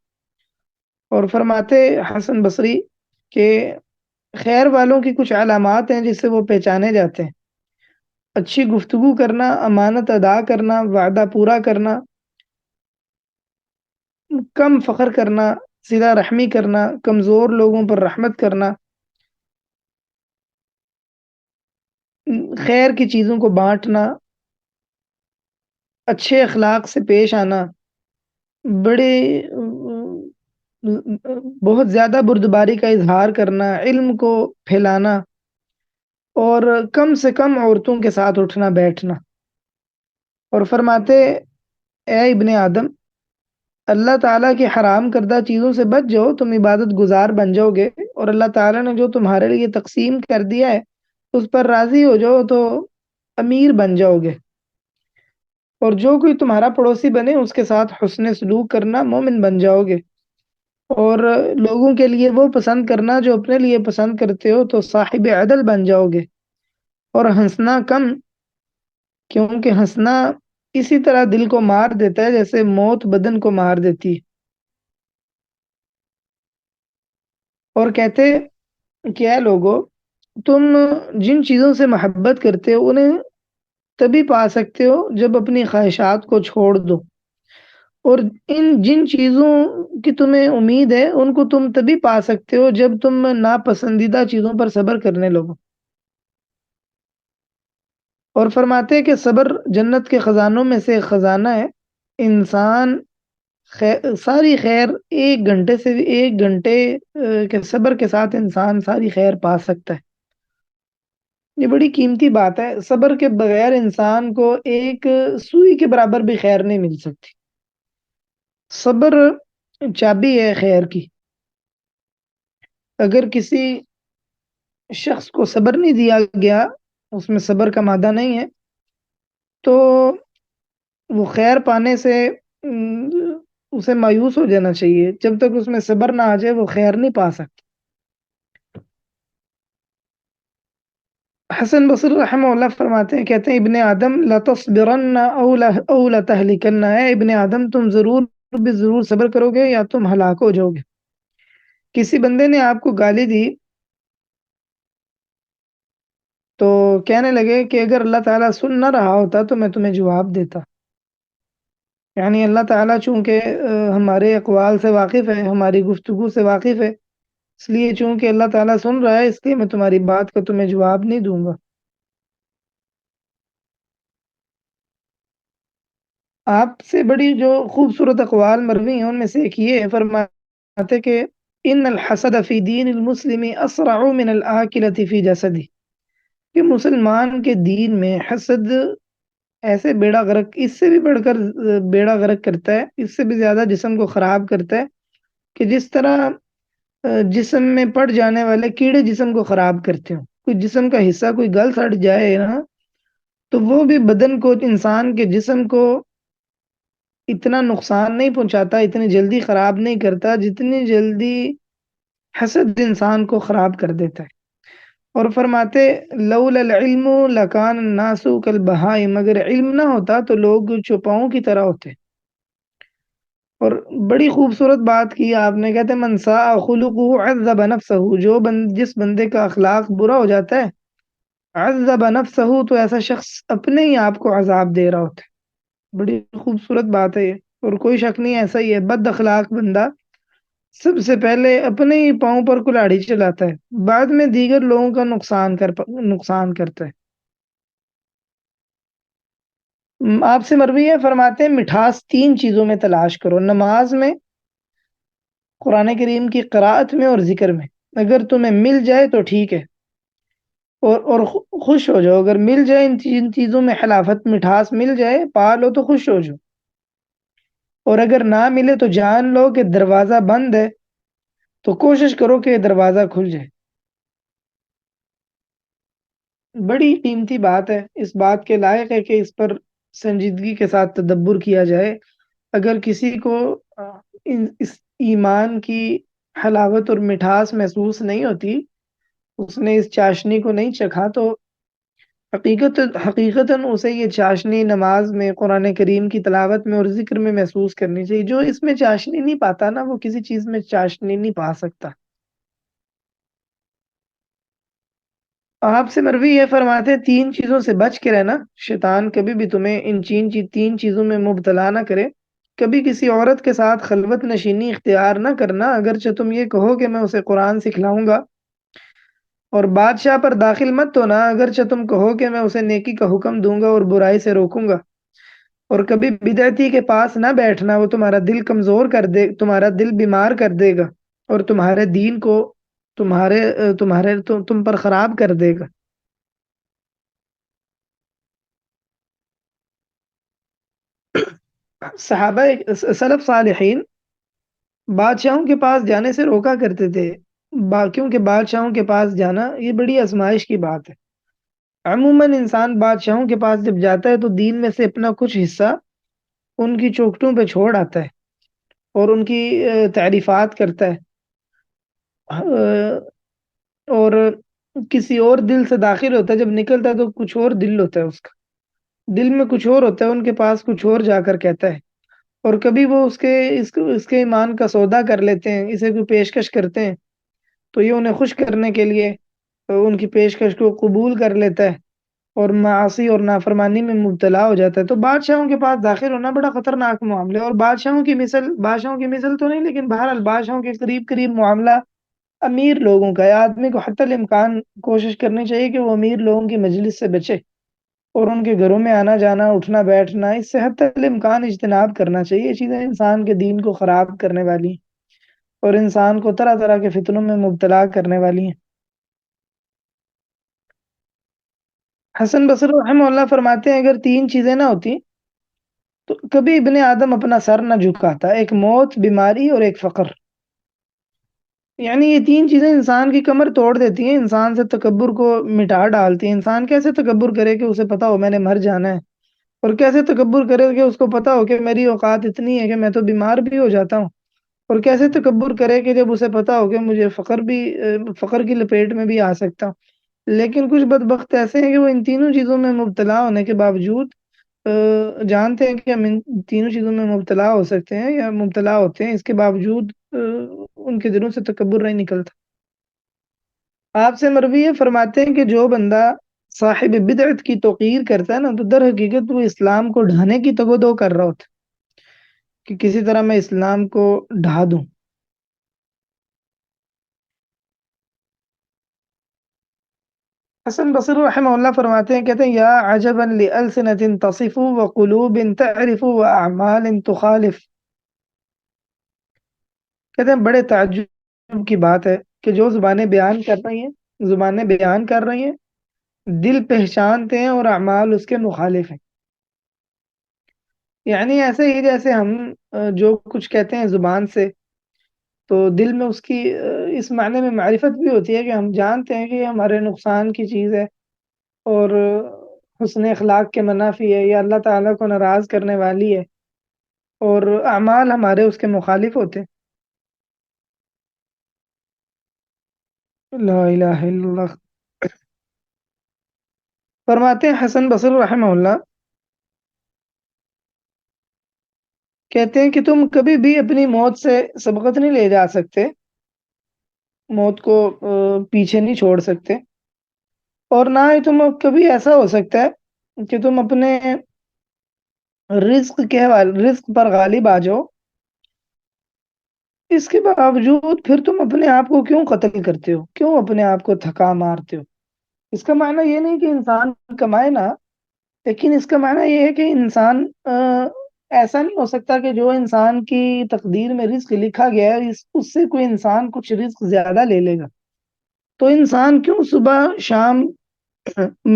S1: اور فرماتے حسن بصری کہ خیر والوں کی کچھ علامات ہیں جس سے وہ پہچانے جاتے ہیں: اچھی گفتگو کرنا، امانت ادا کرنا، وعدہ پورا کرنا، کم فخر کرنا، صلہ رحمی کرنا، کمزور لوگوں پر رحمت کرنا، خیر کی چیزوں کو بانٹنا، اچھے اخلاق سے پیش آنا، بڑے بہت زیادہ بردباری کا اظہار کرنا، علم کو پھیلانا، اور کم سے کم عورتوں کے ساتھ اٹھنا بیٹھنا۔ اور فرماتے اے ابن آدم، اللہ تعالیٰ کی حرام کردہ چیزوں سے بچ جاؤ، تم عبادت گزار بن جاؤ گے، اور اللہ تعالیٰ نے جو تمہارے لیے تقسیم کر دیا ہے اس پر راضی ہو جاؤ تو امیر بن جاؤ گے، اور جو کوئی تمہارا پڑوسی بنے اس کے ساتھ حسن سلوک کرنا، مومن بن جاؤ گے، اور لوگوں کے لیے وہ پسند کرنا جو اپنے لیے پسند کرتے ہو تو صاحب عدل بن جاؤ گے، اور ہنسنا کم، کیونکہ ہنسنا اسی طرح دل کو مار دیتا ہے جیسے موت بدن کو مار دیتی ہے۔ اور کہتے کیا ہے لوگوں، تم جن چیزوں سے محبت کرتے ہو انہیں تبھی پا سکتے ہو جب اپنی خواہشات کو چھوڑ دو، اور جن چیزوں کی تمہیں امید ہے ان کو تم تبھی پا سکتے ہو جب تم ناپسندیدہ چیزوں پر صبر کرنے لگو۔ اور فرماتے ہیں کہ صبر جنت کے خزانوں میں سے ایک خزانہ ہے۔ انسان ساری خیر 1 گھنٹے سے 1 گھنٹے کے صبر کے ساتھ انسان ساری خیر پا سکتا ہے۔ یہ بڑی قیمتی بات ہے، صبر کے بغیر انسان کو ایک سوئی کے برابر بھی خیر نہیں مل سکتی۔ صبر چابی ہے خیر کی۔ اگر کسی شخص کو صبر نہیں دیا گیا، اس میں صبر کا مادہ نہیں ہے، تو وہ خیر پانے سے اسے مایوس ہو جانا چاہیے۔ جب تک اس میں صبر نہ آ جائے وہ خیر نہیں پا سکتا۔ حسن بصری رحمہ اللہ فرماتے ہیں، کہتے ہیں ابن آدم لتصبرن او لتہلکن، ہے ابن آدم تم ضرور بھی ضرور صبر کرو گے یا تم ہلاک ہو جاؤ گے۔ کسی بندے نے آپ کو گالی دی تو کہنے لگے کہ اگر اللہ تعالیٰ سن نہ رہا ہوتا تو میں تمہیں جواب دیتا۔ یعنی اللہ تعالیٰ چونکہ ہمارے اقوال سے واقف ہے، ہماری گفتگو سے واقف ہے، اس لیے چونکہ اللہ تعالیٰ سن رہا ہے اس لیے میں تمہاری بات کا تمہیں جواب نہیں دوں گا۔ آپ سے بڑی جو خوبصورت اقوال مروی ہیں ان میں سے ایک یہ ہے، فرماتے کہ ان الحسد فی دین المسلم اسرع من الآکلۃ فی جسدہ، کہ مسلمان کے دین میں حسد ایسے بیڑا غرق، اس سے بھی بڑھ کر بیڑا غرق کرتا ہے، اس سے بھی زیادہ جسم کو خراب کرتا ہے، کہ جس طرح جسم میں پڑ جانے والے کیڑے جسم کو خراب کرتے ہوں۔ کوئی جسم کا حصہ کوئی گل سڑ جائے نا تو وہ بھی بدن کو، انسان کے جسم کو اتنا نقصان نہیں پہنچاتا، اتنی جلدی خراب نہیں کرتا جتنی جلدی حسد انسان کو خراب کر دیتا ہے۔ اور فرماتے لولا العلم لکان الناس کالبہائم، مگر علم نہ ہوتا تو لوگ چوپاؤں کی طرح ہوتے۔ اور بڑی خوبصورت بات کی آپ نے، کہتے من ساء خلقہ عذب نفسہ، جس بندے کا اخلاق برا ہو جاتا ہے عذب نفسہ، تو ایسا شخص اپنے ہی آپ کو عذاب دے رہا ہوتا ہے۔ بڑی خوبصورت بات ہے یہ، اور کوئی شک نہیں ایسا ہی ہے، بد اخلاق بندہ سب سے پہلے اپنے ہی پاؤں پر کلاڑی چلاتا ہے، بعد میں دیگر لوگوں کا نقصان کرتا ہے۔ آپ سے مروی ہے، فرماتے ہیں مٹھاس 3 چیزوں میں تلاش کرو، نماز میں، قرآن کریم کی قراءت میں، اور ذکر میں۔ اگر تمہیں مل جائے تو ٹھیک ہے، اور خوش ہو جاؤ۔ اگر مل جائے ان چیزوں میں حلافت، مٹھاس مل جائے، پا لو تو خوش ہو جاؤ، اور اگر نہ ملے تو جان لو کہ دروازہ بند ہے، تو کوشش کرو کہ دروازہ کھل جائے۔ بڑی قیمتی بات ہے، اس بات کے لائق ہے کہ اس پر سنجیدگی کے ساتھ تدبر کیا جائے۔ اگر کسی کو اس ایمان کی حلاوت اور مٹھاس محسوس نہیں ہوتی، اس نے اس چاشنی کو نہیں چکھا، تو حقیقتاً اسے یہ چاشنی نماز میں، قرآن کریم کی تلاوت میں اور ذکر میں محسوس کرنی چاہیے۔ جو اس میں چاشنی نہیں پاتا نا، وہ کسی چیز میں چاشنی نہیں پا سکتا۔ آپ سے مروی ہے، فرماتے ہیں 3 چیزوں سے بچ کے رہنا، شیطان کبھی بھی تمہیں ان 3 چیزوں میں مبتلا نہ کرے۔ کبھی کسی عورت کے ساتھ خلوت نشینی اختیار نہ کرنا، اگرچہ تم یہ کہو کہ میں اسے قرآن سکھلاؤں گا، اور بادشاہ پر داخل مت ہونا، اگرچہ تم کہو کہ میں اسے نیکی کا حکم دوں گا اور برائی سے روکوں گا۔ اور کبھی بدعتی کے پاس نہ بیٹھنا، وہ تمہارا دل کمزور کر دے، تمہارا دل بیمار کر دے گا، اور تمہارے دین کو تم پر خراب کر دے گا۔ صحابہ سلف صالحین بادشاہوں کے پاس جانے سے روکا کرتے تھے، کیونکہ بادشاہوں کے پاس جانا یہ بڑی آزمائش کی بات ہے۔ عموماً انسان بادشاہوں کے پاس جب جاتا ہے تو دین میں سے اپنا کچھ حصہ ان کی چوکھٹوں پہ چھوڑ آتا ہے اور ان کی تعریفات کرتا ہے، اور کسی اور دل سے داخل ہوتا ہے، جب نکلتا ہے تو کچھ اور دل ہوتا ہے اس کا، دل میں کچھ اور ہوتا ہے، ان کے پاس کچھ اور جا کر کہتا ہے۔ اور کبھی وہ اس کے ایمان کا سودا کر لیتے ہیں، اسے کوئی پیشکش کرتے ہیں تو یہ انہیں خوش کرنے کے لیے ان کی پیشکش کو قبول کر لیتا ہے اور معاصی اور نافرمانی میں مبتلا ہو جاتا ہے۔ تو بادشاہوں کے پاس داخل ہونا بڑا خطرناک معاملہ ہے، اور بادشاہوں کی مثل تو نہیں، لیکن بہرحال بادشاہوں کے قریب قریب معاملہ امیر لوگوں کا ہے۔ آدمی کو حتی الامکان کوشش کرنی چاہیے کہ وہ امیر لوگوں کی مجلس سے بچے، اور ان کے گھروں میں آنا جانا، اٹھنا بیٹھنا، اس سے حتی الامکان اجتناب کرنا چاہیے۔ یہ چیزیں انسان کے دین کو خراب کرنے والی ہیں اور انسان کو طرح طرح کے فتنوں میں مبتلا کرنے والی ہیں۔ حسن بصری رحمہ اللہ فرماتے ہیں اگر تین چیزیں نہ ہوتی تو کبھی ابن آدم اپنا سر نہ جھکاتا، ایک موت، بیماری اور ایک فقر۔ یعنی یہ تین چیزیں انسان کی کمر توڑ دیتی ہیں، انسان سے تکبر کو مٹا ڈالتی ہیں۔ انسان کیسے تکبر کرے کہ اسے پتا ہو میں نے مر جانا ہے، اور کیسے تکبر کرے کہ اس کو پتا ہو کہ میری اوقات اتنی ہے کہ میں تو بیمار بھی ہو جاتا ہوں، اور کیسے تکبر کرے کہ جب اسے پتا ہو کہ مجھے فقر کی لپیٹ میں بھی آ سکتا ہوں۔ لیکن کچھ بدبخت ایسے ہیں کہ وہ ان تینوں چیزوں میں مبتلا ہونے کے باوجود جانتے ہیں کہ ہم ان تینوں چیزوں میں مبتلا ہو سکتے ہیں یا مبتلا ہوتے ہیں، اس کے باوجود ان کے دلوں سے تکبر نہیں نکلتا۔ آپ سے مروی ہے، فرماتے ہیں کہ جو بندہ صاحب بدعت کی توقیر کرتا ہے نا، تو در حقیقت وہ اسلام کو ڈھانے کی تگ و دو کر رہا ہوتا ہے کہ کسی طرح میں اسلام کو ڈھا دوں۔ حسن بصری رحمہ اللہ فرماتے ہیں، کہتے ہیں یا عجبا لألسنة تصف وقلوب تعرف واعمال تخالف۔ کہتے ہیں بڑے تعجب کی بات ہے کہ جو زبانیں بیان کر رہی ہیں، دل پہچانتے ہیں اور اعمال اس کے مخالف ہیں۔ یعنی ایسے ہی جیسے ہم جو کچھ کہتے ہیں زبان سے، تو دل میں اس کی اس معنی میں معرفت بھی ہوتی ہے کہ ہم جانتے ہیں کہ یہ ہمارے نقصان کی چیز ہے اور حسن اخلاق کے منافی ہے، یا اللہ تعالیٰ کو ناراض کرنے والی ہے، اور اعمال ہمارے اس کے مخالف ہوتے ہیں۔ لا الہ الا اللہ۔ فرماتے ہیں حسن بصری رحمہ اللہ، کہتے ہیں کہ تم کبھی بھی اپنی موت سے سبقت نہیں لے جا سکتے، موت کو پیچھے نہیں چھوڑ سکتے، اور نہ ہی تم کبھی ایسا ہو سکتا ہے کہ تم اپنے رزق پر غالب آ جاؤ، اس کے باوجود پھر تم اپنے آپ کو کیوں قتل کرتے ہو، کیوں اپنے آپ کو تھکا مارتے ہو۔ اس کا معنی یہ نہیں کہ انسان کمائے نہ، لیکن اس کا معنی یہ ہے کہ انسان ایسا نہیں ہو سکتا کہ جو انسان کی تقدیر میں رزق لکھا گیا ہے اس سے کوئی انسان کچھ رزق زیادہ لے لے گا۔ تو انسان کیوں صبح شام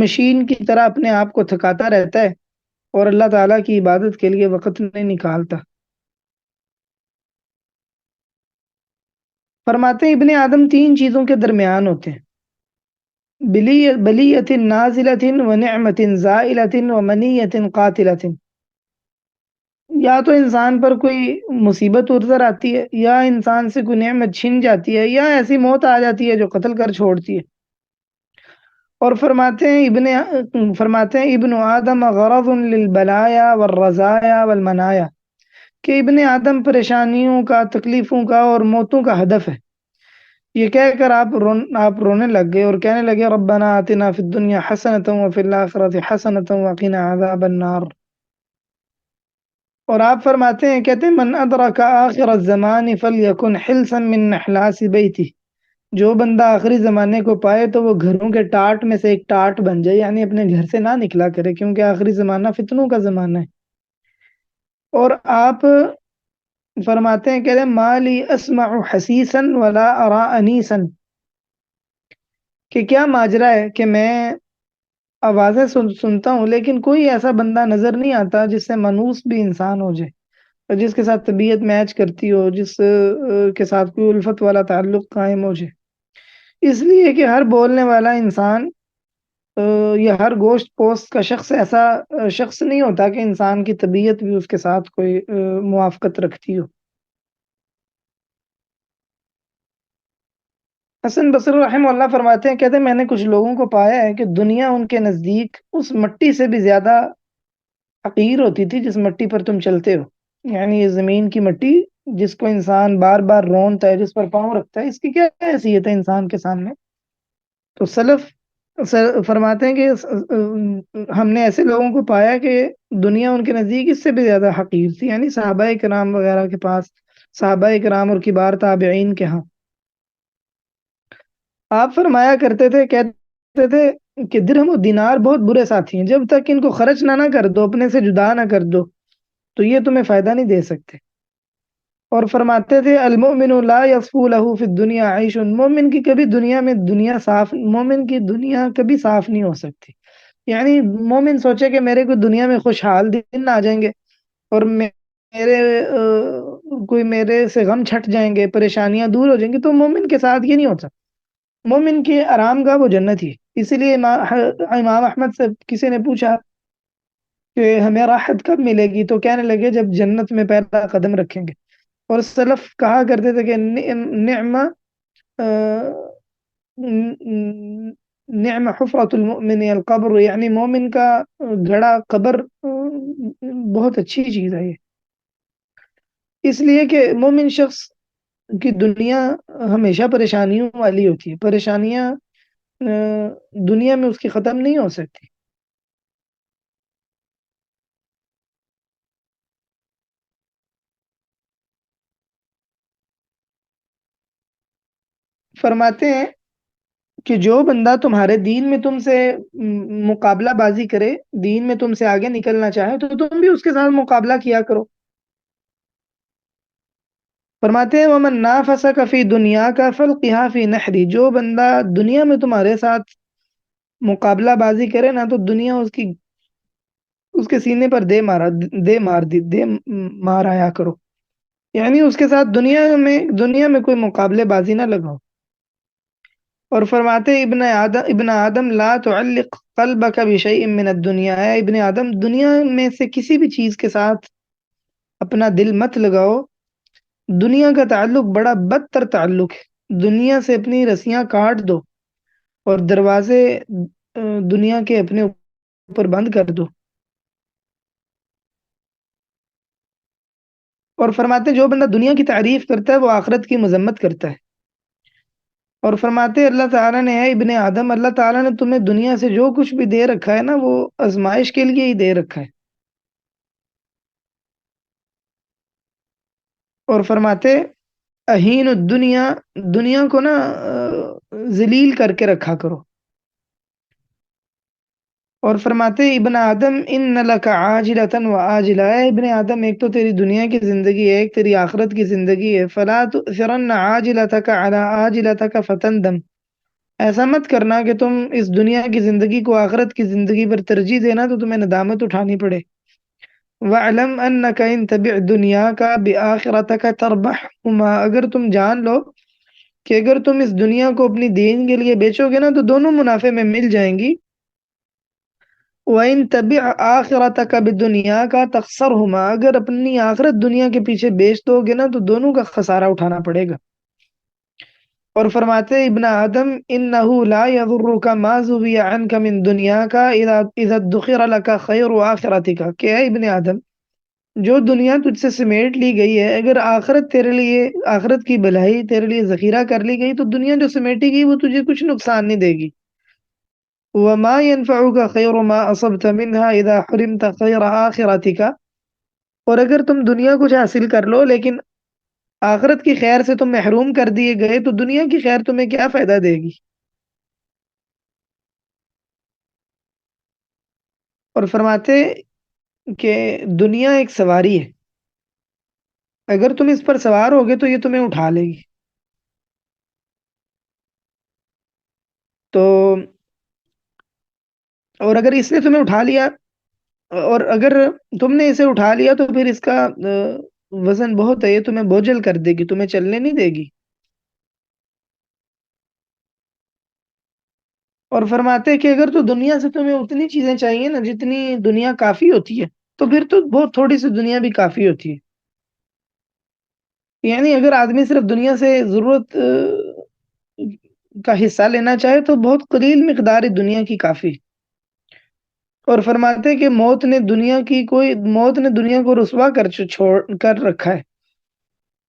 S1: مشین کی طرح اپنے آپ کو تھکاتا رہتا ہے اور اللہ تعالیٰ کی عبادت کے لیے وقت نہیں نکالتا۔ فرماتے ہیں ابن آدم تین چیزوں کے درمیان ہوتے ہیں، بلیت نازلت و نعمت زائلت و منیت قاتلت۔ یا تو انسان پر کوئی مصیبت اتر آتی ہے، یا انسان سے کوئی نعمت چھن جاتی ہے، یا ایسی موت آ جاتی ہے جو قتل کر چھوڑتی ہے۔ اور فرماتے ہیں ابن آدم غرض للبلایا والرزایا والمنایا، کہ ابن آدم پریشانیوں کا، تکلیفوں کا اور موتوں کا ہدف ہے۔ یہ کہہ کر آپ رونے لگ گئے اور کہنے لگے ربنا آتنا فی الدنیا حسنۃ وفی الآخرۃ حسنۃ وقنا عذاب النار۔ اور آپ فرماتے ہیں، کہتے ہیں من ادرک آخر الزمان فلیکن حلسا من نحلاس بیتی۔ جو بندہ آخری زمانے کو پائے تو وہ گھروں کے ٹاٹ میں سے ایک ٹاٹ بن جائے، یعنی اپنے گھر سے نہ نکلا کرے، کیونکہ آخری زمانہ فتنوں کا زمانہ ہے۔ اور آپ فرماتے ہیں، کہتے ہیں مالی اسمع حسیسا ولا ارا انیسا، کہ کیا ماجرا ہے کہ میں آوازیں سنتا ہوں لیکن کوئی ایسا بندہ نظر نہیں آتا جس سے منوس بھی انسان ہو جائے، اور جس کے ساتھ طبیعت میچ کرتی ہو، جس کے ساتھ کوئی الفت والا تعلق قائم ہو جائے۔ اس لیے کہ ہر بولنے والا انسان یا ہر گوشت پوست کا شخص ایسا شخص نہیں ہوتا کہ انسان کی طبیعت بھی اس کے ساتھ کوئی موافقت رکھتی ہو۔ حسن بصری رحمہ اللہ فرماتے ہیں، کہتے ہیں میں نے کچھ لوگوں کو پایا ہے کہ دنیا ان کے نزدیک اس مٹی سے بھی زیادہ حقیر ہوتی تھی جس مٹی پر تم چلتے ہو. یعنی یہ زمین کی مٹی جس کو انسان بار بار رونتا ہے، جس پر پاؤں رکھتا ہے، اس کی کیا حیثیت ہے انسان کے سامنے. تو سلف فرماتے ہیں کہ ہم نے ایسے لوگوں کو پایا کہ دنیا ان کے نزدیک اس سے بھی زیادہ حقیر تھی، یعنی صحابہ کرام وغیرہ کے پاس، صحابہ کرام اور کبار تابعین کے ہاں. آپ فرمایا کرتے تھے، کہتے تھے کہ درہم و دینار بہت برے ساتھی ہیں، جب تک ان کو خرچ نہ کر دو، اپنے سے جدا نہ کر دو، تو یہ تمہیں فائدہ نہیں دے سکتے. اور فرماتے تھے المؤمن لا یصفو له فی الدنیا عیش، مومن کی کبھی دنیا میں دنیا صاف، مومن کی دنیا کبھی صاف نہیں ہو سکتی. یعنی مومن سوچے کہ میرے کو دنیا میں خوشحال دن آ جائیں گے اور میرے کوئی میرے سے غم چھٹ جائیں گے، پریشانیاں دور ہو جائیں گی، تو مومن کے ساتھ یہ نہیں ہوتا. مومن کے آرام گاہ وہ جنت ہی ہے. اسی لیے امام احمد سے کسی نے پوچھا کہ ہمیں راحت کب ملے گی، تو کہنے لگے جب جنت میں پہلا قدم رکھیں گے. اور سلف کہا کرتے تھے کہ نعم نعم حفرۃ المؤمن القبر، یعنی مومن کا گڑا قبر بہت اچھی چیز ہے یہ. اس لیے کہ مومن شخص کی دنیا ہمیشہ پریشانیوں والی ہوتی ہے، پریشانیاں دنیا میں اس کی ختم نہیں ہو سکتی. فرماتے ہیں کہ جو بندہ تمہارے دین میں تم سے مقابلہ بازی کرے، دین میں تم سے آگے نکلنا چاہے، تو تم بھی اس کے ساتھ مقابلہ کیا کرو. فرماتے ہیں ومن نافسک فی دنیا کا فلقہا فی نحری، جو بندہ دنیا میں تمہارے ساتھ مقابلہ بازی کرے نا، تو دنیا اس کے سینے پر دے مار آیا کرو. یعنی اس کے ساتھ دنیا میں کوئی مقابلے بازی نہ لگاؤ. اور فرماتے ہیں ابن آدم لا تعلق قلبک بشیء من الدنیا، اے ابن آدم دنیا میں سے کسی بھی چیز کے ساتھ اپنا دل مت لگاؤ. دنیا کا تعلق بڑا بدتر تعلق ہے، دنیا سے اپنی رسیاں کاٹ دو اور دروازے دنیا کے اپنے اوپر بند کر دو. اور فرماتے ہیں جو بندہ دنیا کی تعریف کرتا ہے وہ آخرت کی مذمت کرتا ہے. اور فرماتے ہیں اللہ تعالیٰ نے، اے ابن آدم اللہ تعالیٰ نے تمہیں دنیا سے جو کچھ بھی دے رکھا ہے نا، وہ آزمائش کے لیے ہی دے رکھا ہے. اور فرماتے اہین الدنیا، دنیا کو نا ذلیل کر کے رکھا کرو. اور فرماتے ابن آدم ان لک عاجلۃ و آجلہ، اے ابن آدم ایک تو تیری دنیا کی زندگی ہے، ایک تیری آخرت کی زندگی ہے. فلا تؤثرن عاجلتک علی آجلتک فتندم، ایسا مت کرنا کہ تم اس دنیا کی زندگی کو آخرت کی زندگی پر ترجیح دینا تو تمہیں ندامت اٹھانی پڑے. وَاعْلَمْ أَنَّكَ إِن تَبِعْ دُنْيَاكَ بِآخِرَتَكَ تَرْبَحْهُمَا، اگر تم جان لو کہ اگر تم اس دنیا کو اپنی دین کے لیے بیچو گے نا تو دونوں منافع میں مل جائیں گی. وَإِن تَبِعْ آخِرَتَكَ بِدُنْيَاكَ تَخْسَرْهُمَا، اگر اپنی آخرت دنیا کے پیچھے بیچ دو گے نا تو دونوں کا خسارہ اٹھانا پڑے گا. اور فرماتے ابن آدم انہ لا یضرک ما زوی عنک من دنیاک اذا ادخر لک خیر آخرتک، کہ اے ابن آدم جو دنیا تجھ سے سمیٹ لی گئی ہے، اگر آخرت تیرے لیے، آخرت کی بھلائی تیرے لیے ذخیرہ کر لی گئی، تو دنیا جو سمیٹی گئی وہ تجھے کچھ نقصان نہیں دے گی. وما ينفعك خیر ما اصبت منها اذا حرمت خیر آخرتک، اور اگر تم دنیا کچھ حاصل کر لو لیکن آخرت کی خیر سے تم محروم کر دیے گئے، تو دنیا کی خیر تمہیں کیا فائدہ دے گی. اور فرماتے کہ دنیا ایک سواری ہے، اگر تم اس پر سوار ہوگے تو یہ تمہیں اٹھا لے گی. تو اور اگر اس نے تمہیں اٹھا لیا، اور اگر تم نے اسے اٹھا لیا تو پھر اس کا وزن بہت ہے، یہ تمہیں بوجھل کر دے گی، تمہیں چلنے نہیں دے گی. اور فرماتے کہ اگر تو دنیا سے تمہیں اتنی چیزیں چاہیے نا جتنی دنیا کافی ہوتی ہے، تو پھر تو بہت تھوڑی سی دنیا بھی کافی ہوتی ہے. یعنی اگر آدمی صرف دنیا سے ضرورت کا حصہ لینا چاہے تو بہت قلیل مقدار دنیا کی کافی۔ اور فرماتے ہیں کہ موت نے دنیا کو رسوا چھوڑ کر رکھا ہے،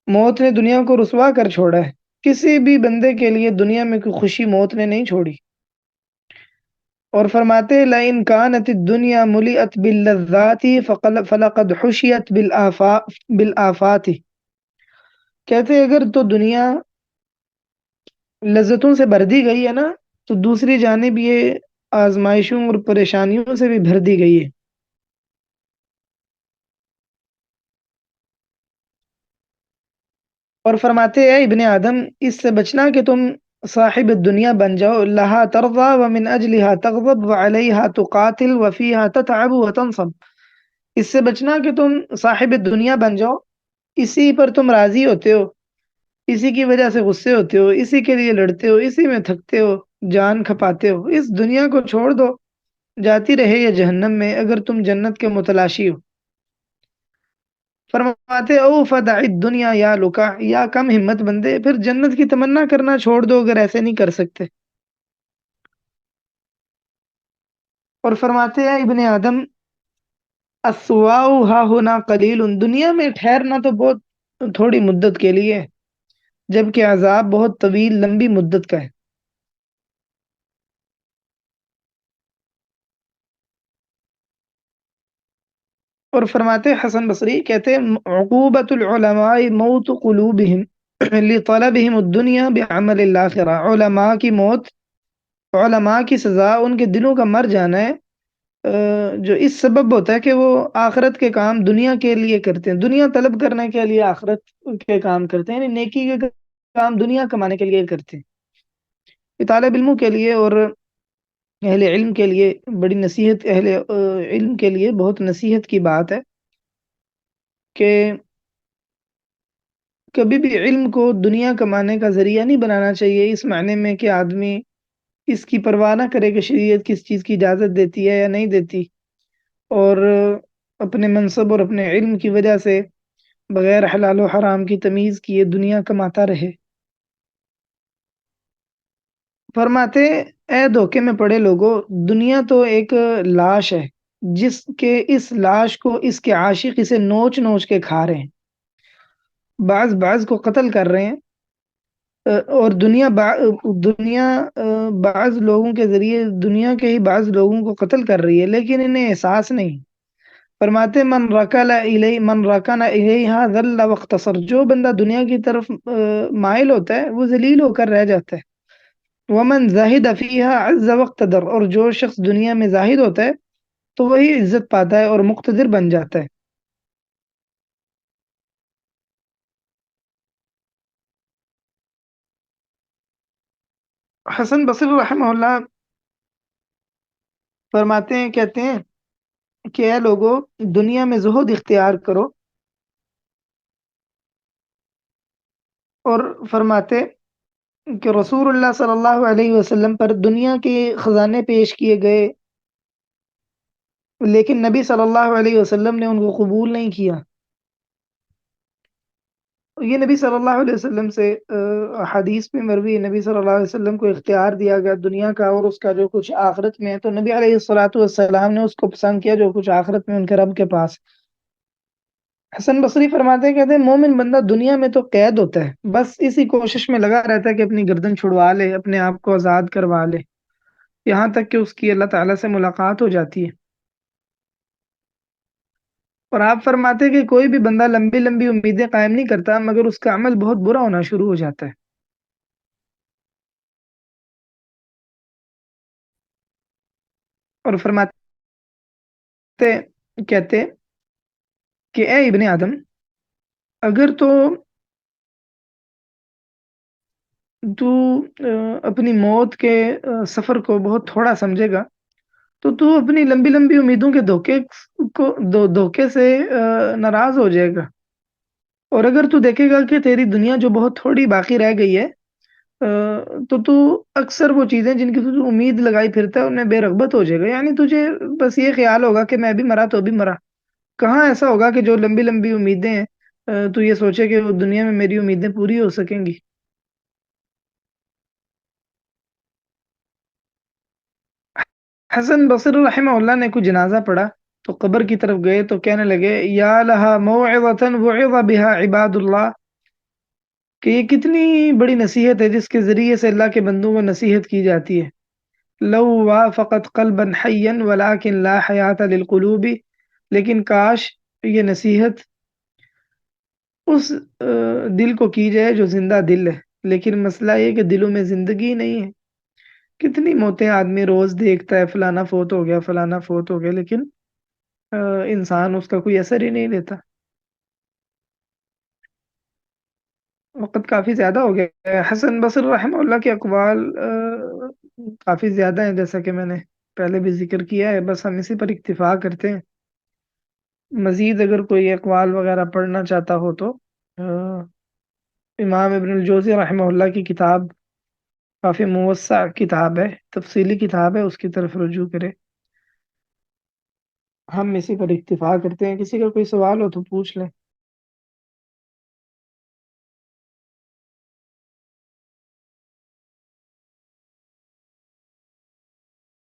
S1: موت نے دنیا کو رسوا کر چھوڑا ہے، کسی بھی بندے کے لیے دنیا میں کوئی خوشی موت نے نہیں چھوڑی۔ اور فرماتے ہیں لَإِنْ كَانَتِ الدُّنْيَا مُلِئَتْ بِاللَّذَّاتِ فَلَقَدْ حُشِيَتْ بِالْآفَاتِ، کہتے ہیں اگر تو دنیا لذتوں سے بھر دی گئی ہے نا، تو دوسری جانب یہ آزمائشوں اور پریشانیوں سے بھی بھر دی گئی ہے۔ اور فرماتے ہیں اے ابن آدم، اس سے بچنا کہ تم صاحب دنیا بن جاؤ، لہا ترضى ومن اجلها تغضب وعليها تقاتل وفيها تتعب وتنصب، اس سے بچنا کہ تم صاحب دنیا بن جاؤ، اسی پر تم راضی ہوتے ہو، اسی کی وجہ سے غصے ہوتے ہو، اسی کے لیے لڑتے ہو، اسی میں تھکتے ہو، جان کھپاتے ہو۔ اس دنیا کو چھوڑ دو، جاتی رہے یہ جہنم میں اگر تم جنت کے متلاشی ہو۔ فرماتے او فدع الدنیا یا لکا، یا کم ہمت بندے پھر جنت کی تمنا کرنا چھوڑ دو اگر ایسے نہیں کر سکتے۔ اور فرماتے ہیں ابن آدم الثواء ہا ہونا قلیل، دنیا میں ٹھہرنا تو بہت تھوڑی مدت کے لیے ہے، جبکہ عذاب بہت طویل لمبی مدت کا ہے۔ اور فرماتے حسن بصری کہتے ہیں عقوبۃ العلماء موت قلوبہم لطلبہم الدنیا بعمل الاخرہ، علماء کی موت، علماء کی سزا ان کے دلوں کا مر جانا ہے، جو اس سبب ہوتا ہے کہ وہ آخرت کے کام دنیا کے لیے کرتے ہیں، دنیا طلب کرنے کے لیے آخرت کے کام کرتے ہیں، یعنی نیکی کے کام دنیا کمانے کے لیے کرتے ہیں۔ یہ طالب علموں کے لیے اور اہل علم کے لیے بڑی نصیحت، اہل علم کے لیے بہت نصیحت کی بات ہے کہ کبھی بھی علم کو دنیا کمانے کا ذریعہ نہیں بنانا چاہیے، اس معنی میں کہ آدمی اس کی پرواہ نہ کرے کہ شریعت کس چیز کی اجازت دیتی ہے یا نہیں دیتی، اور اپنے منصب اور اپنے علم کی وجہ سے بغیر حلال و حرام کی تمیز کیے دنیا کماتا رہے۔ فرماتے اے دھوکے میں پڑے لوگوں، دنیا تو ایک لاش ہے جس کے اس لاش کو اس کے عاشق اسے نوچ نوچ کے کھا رہے ہیں، بعض بعض کو قتل کر رہے ہیں، اور دنیا بعض لوگوں کے ذریعے دنیا کے ہی بعض لوگوں کو قتل کر رہی ہے لیکن انہیں احساس نہیں۔ فرماتے من رکن الیہا ذل واختصر، جو بندہ دنیا کی طرف مائل ہوتا ہے وہ ذلیل ہو کر رہ جاتا ہے۔ ومن زاہد فیہا عز واقتدر، اور جو شخص دنیا میں زاہد ہوتا ہے تو وہی عزت پاتا ہے اور مقتدر بن جاتا ہے۔ حسن بصری رحمہ اللہ فرماتے ہیں، کہتے ہیں کہ اے لوگوں، دنیا میں زہد اختیار کرو، اور فرماتے کہ رسول اللہ صلی اللہ علیہ وسلم پر دنیا کے خزانے پیش کیے گئے لیکن نبی صلی اللہ علیہ وسلم نے ان کو قبول نہیں کیا۔ یہ نبی صلی اللہ علیہ وسلم سے حدیث میں مروی ہے، نبی صلی اللہ علیہ وسلم کو اختیار دیا گیا دنیا کا اور اس کا جو کچھ آخرت میں ہے، تو نبی علیہ الصلوۃ والسلام نے اس کو پسند کیا جو کچھ آخرت میں ان کے رب کے پاس۔ حسن بصری فرماتے ہیں، کہتے ہیں مومن بندہ دنیا میں تو قید ہوتا ہے، بس اسی کوشش میں لگا رہتا ہے کہ اپنی گردن چھڑوا لے، اپنے آپ کو آزاد کروا لے، یہاں تک کہ اس کی اللہ تعالیٰ سے ملاقات ہو جاتی ہے۔ اور آپ فرماتے ہیں کہ کوئی بھی بندہ لمبی لمبی امیدیں قائم نہیں کرتا مگر اس کا عمل بہت برا ہونا شروع ہو جاتا ہے۔ اور فرماتے کہتے کہ اے ابن آدم، اگر تو اپنی موت کے سفر کو بہت تھوڑا سمجھے گا تو اپنی لمبی لمبی امیدوں کے دھوکے سے ناراض ہو جائے گا، اور اگر تو دیکھے گا کہ تیری دنیا جو بہت تھوڑی باقی رہ گئی ہے، تو اکثر وہ چیزیں جن کی تو امید لگائی پھرتا ہے انہیں بے رغبت ہو جائے گا، یعنی تجھے بس یہ خیال ہوگا کہ میں بھی مرا تو بھی مرا۔ کہاں ایسا ہوگا کہ جو لمبی لمبی امیدیں ہیں تو یہ سوچے کہ وہ دنیا میں میری امیدیں پوری ہو سکیں گی۔ حسن بصری رحمہ اللہ نے کوئی جنازہ پڑھا تو قبر کی طرف گئے تو کہنے لگے یا لہا موعظۃ وعظ بها عباد اللہ، کہ یہ کتنی بڑی نصیحت ہے جس کے ذریعے سے اللہ کے بندوں کو نصیحت کی جاتی ہے. لو وافقت قلبا حیا ولكن لا حیات للقلوب، لیکن کاش یہ نصیحت اس دل کو کی جائے جو زندہ دل ہے، لیکن مسئلہ یہ کہ دلوں میں زندگی نہیں ہے. کتنی موتیں آدمی روز دیکھتا ہے، فلانا فوت ہو گیا، فلانا فوت ہو گیا، لیکن انسان اس کا کوئی اثر ہی نہیں لیتا. وقت کافی زیادہ ہو گیا ہے. حسن بصری رحمہ اللہ کے اقوال کافی زیادہ ہیں، جیسا کہ میں نے پہلے بھی ذکر کیا ہے. بس ہم اسی پر اکتفا کرتے ہیں. مزید اگر کوئی اقوال وغیرہ پڑھنا چاہتا ہو تو امام ابن الجوزی رحمہ اللہ کی کتاب کافی موسع کتاب ہے، تفصیلی کتاب ہے، اس کی طرف رجوع کرے. ہم اسی پر اکتفا کرتے ہیں. کسی کا کوئی سوال ہو تو پوچھ لیں.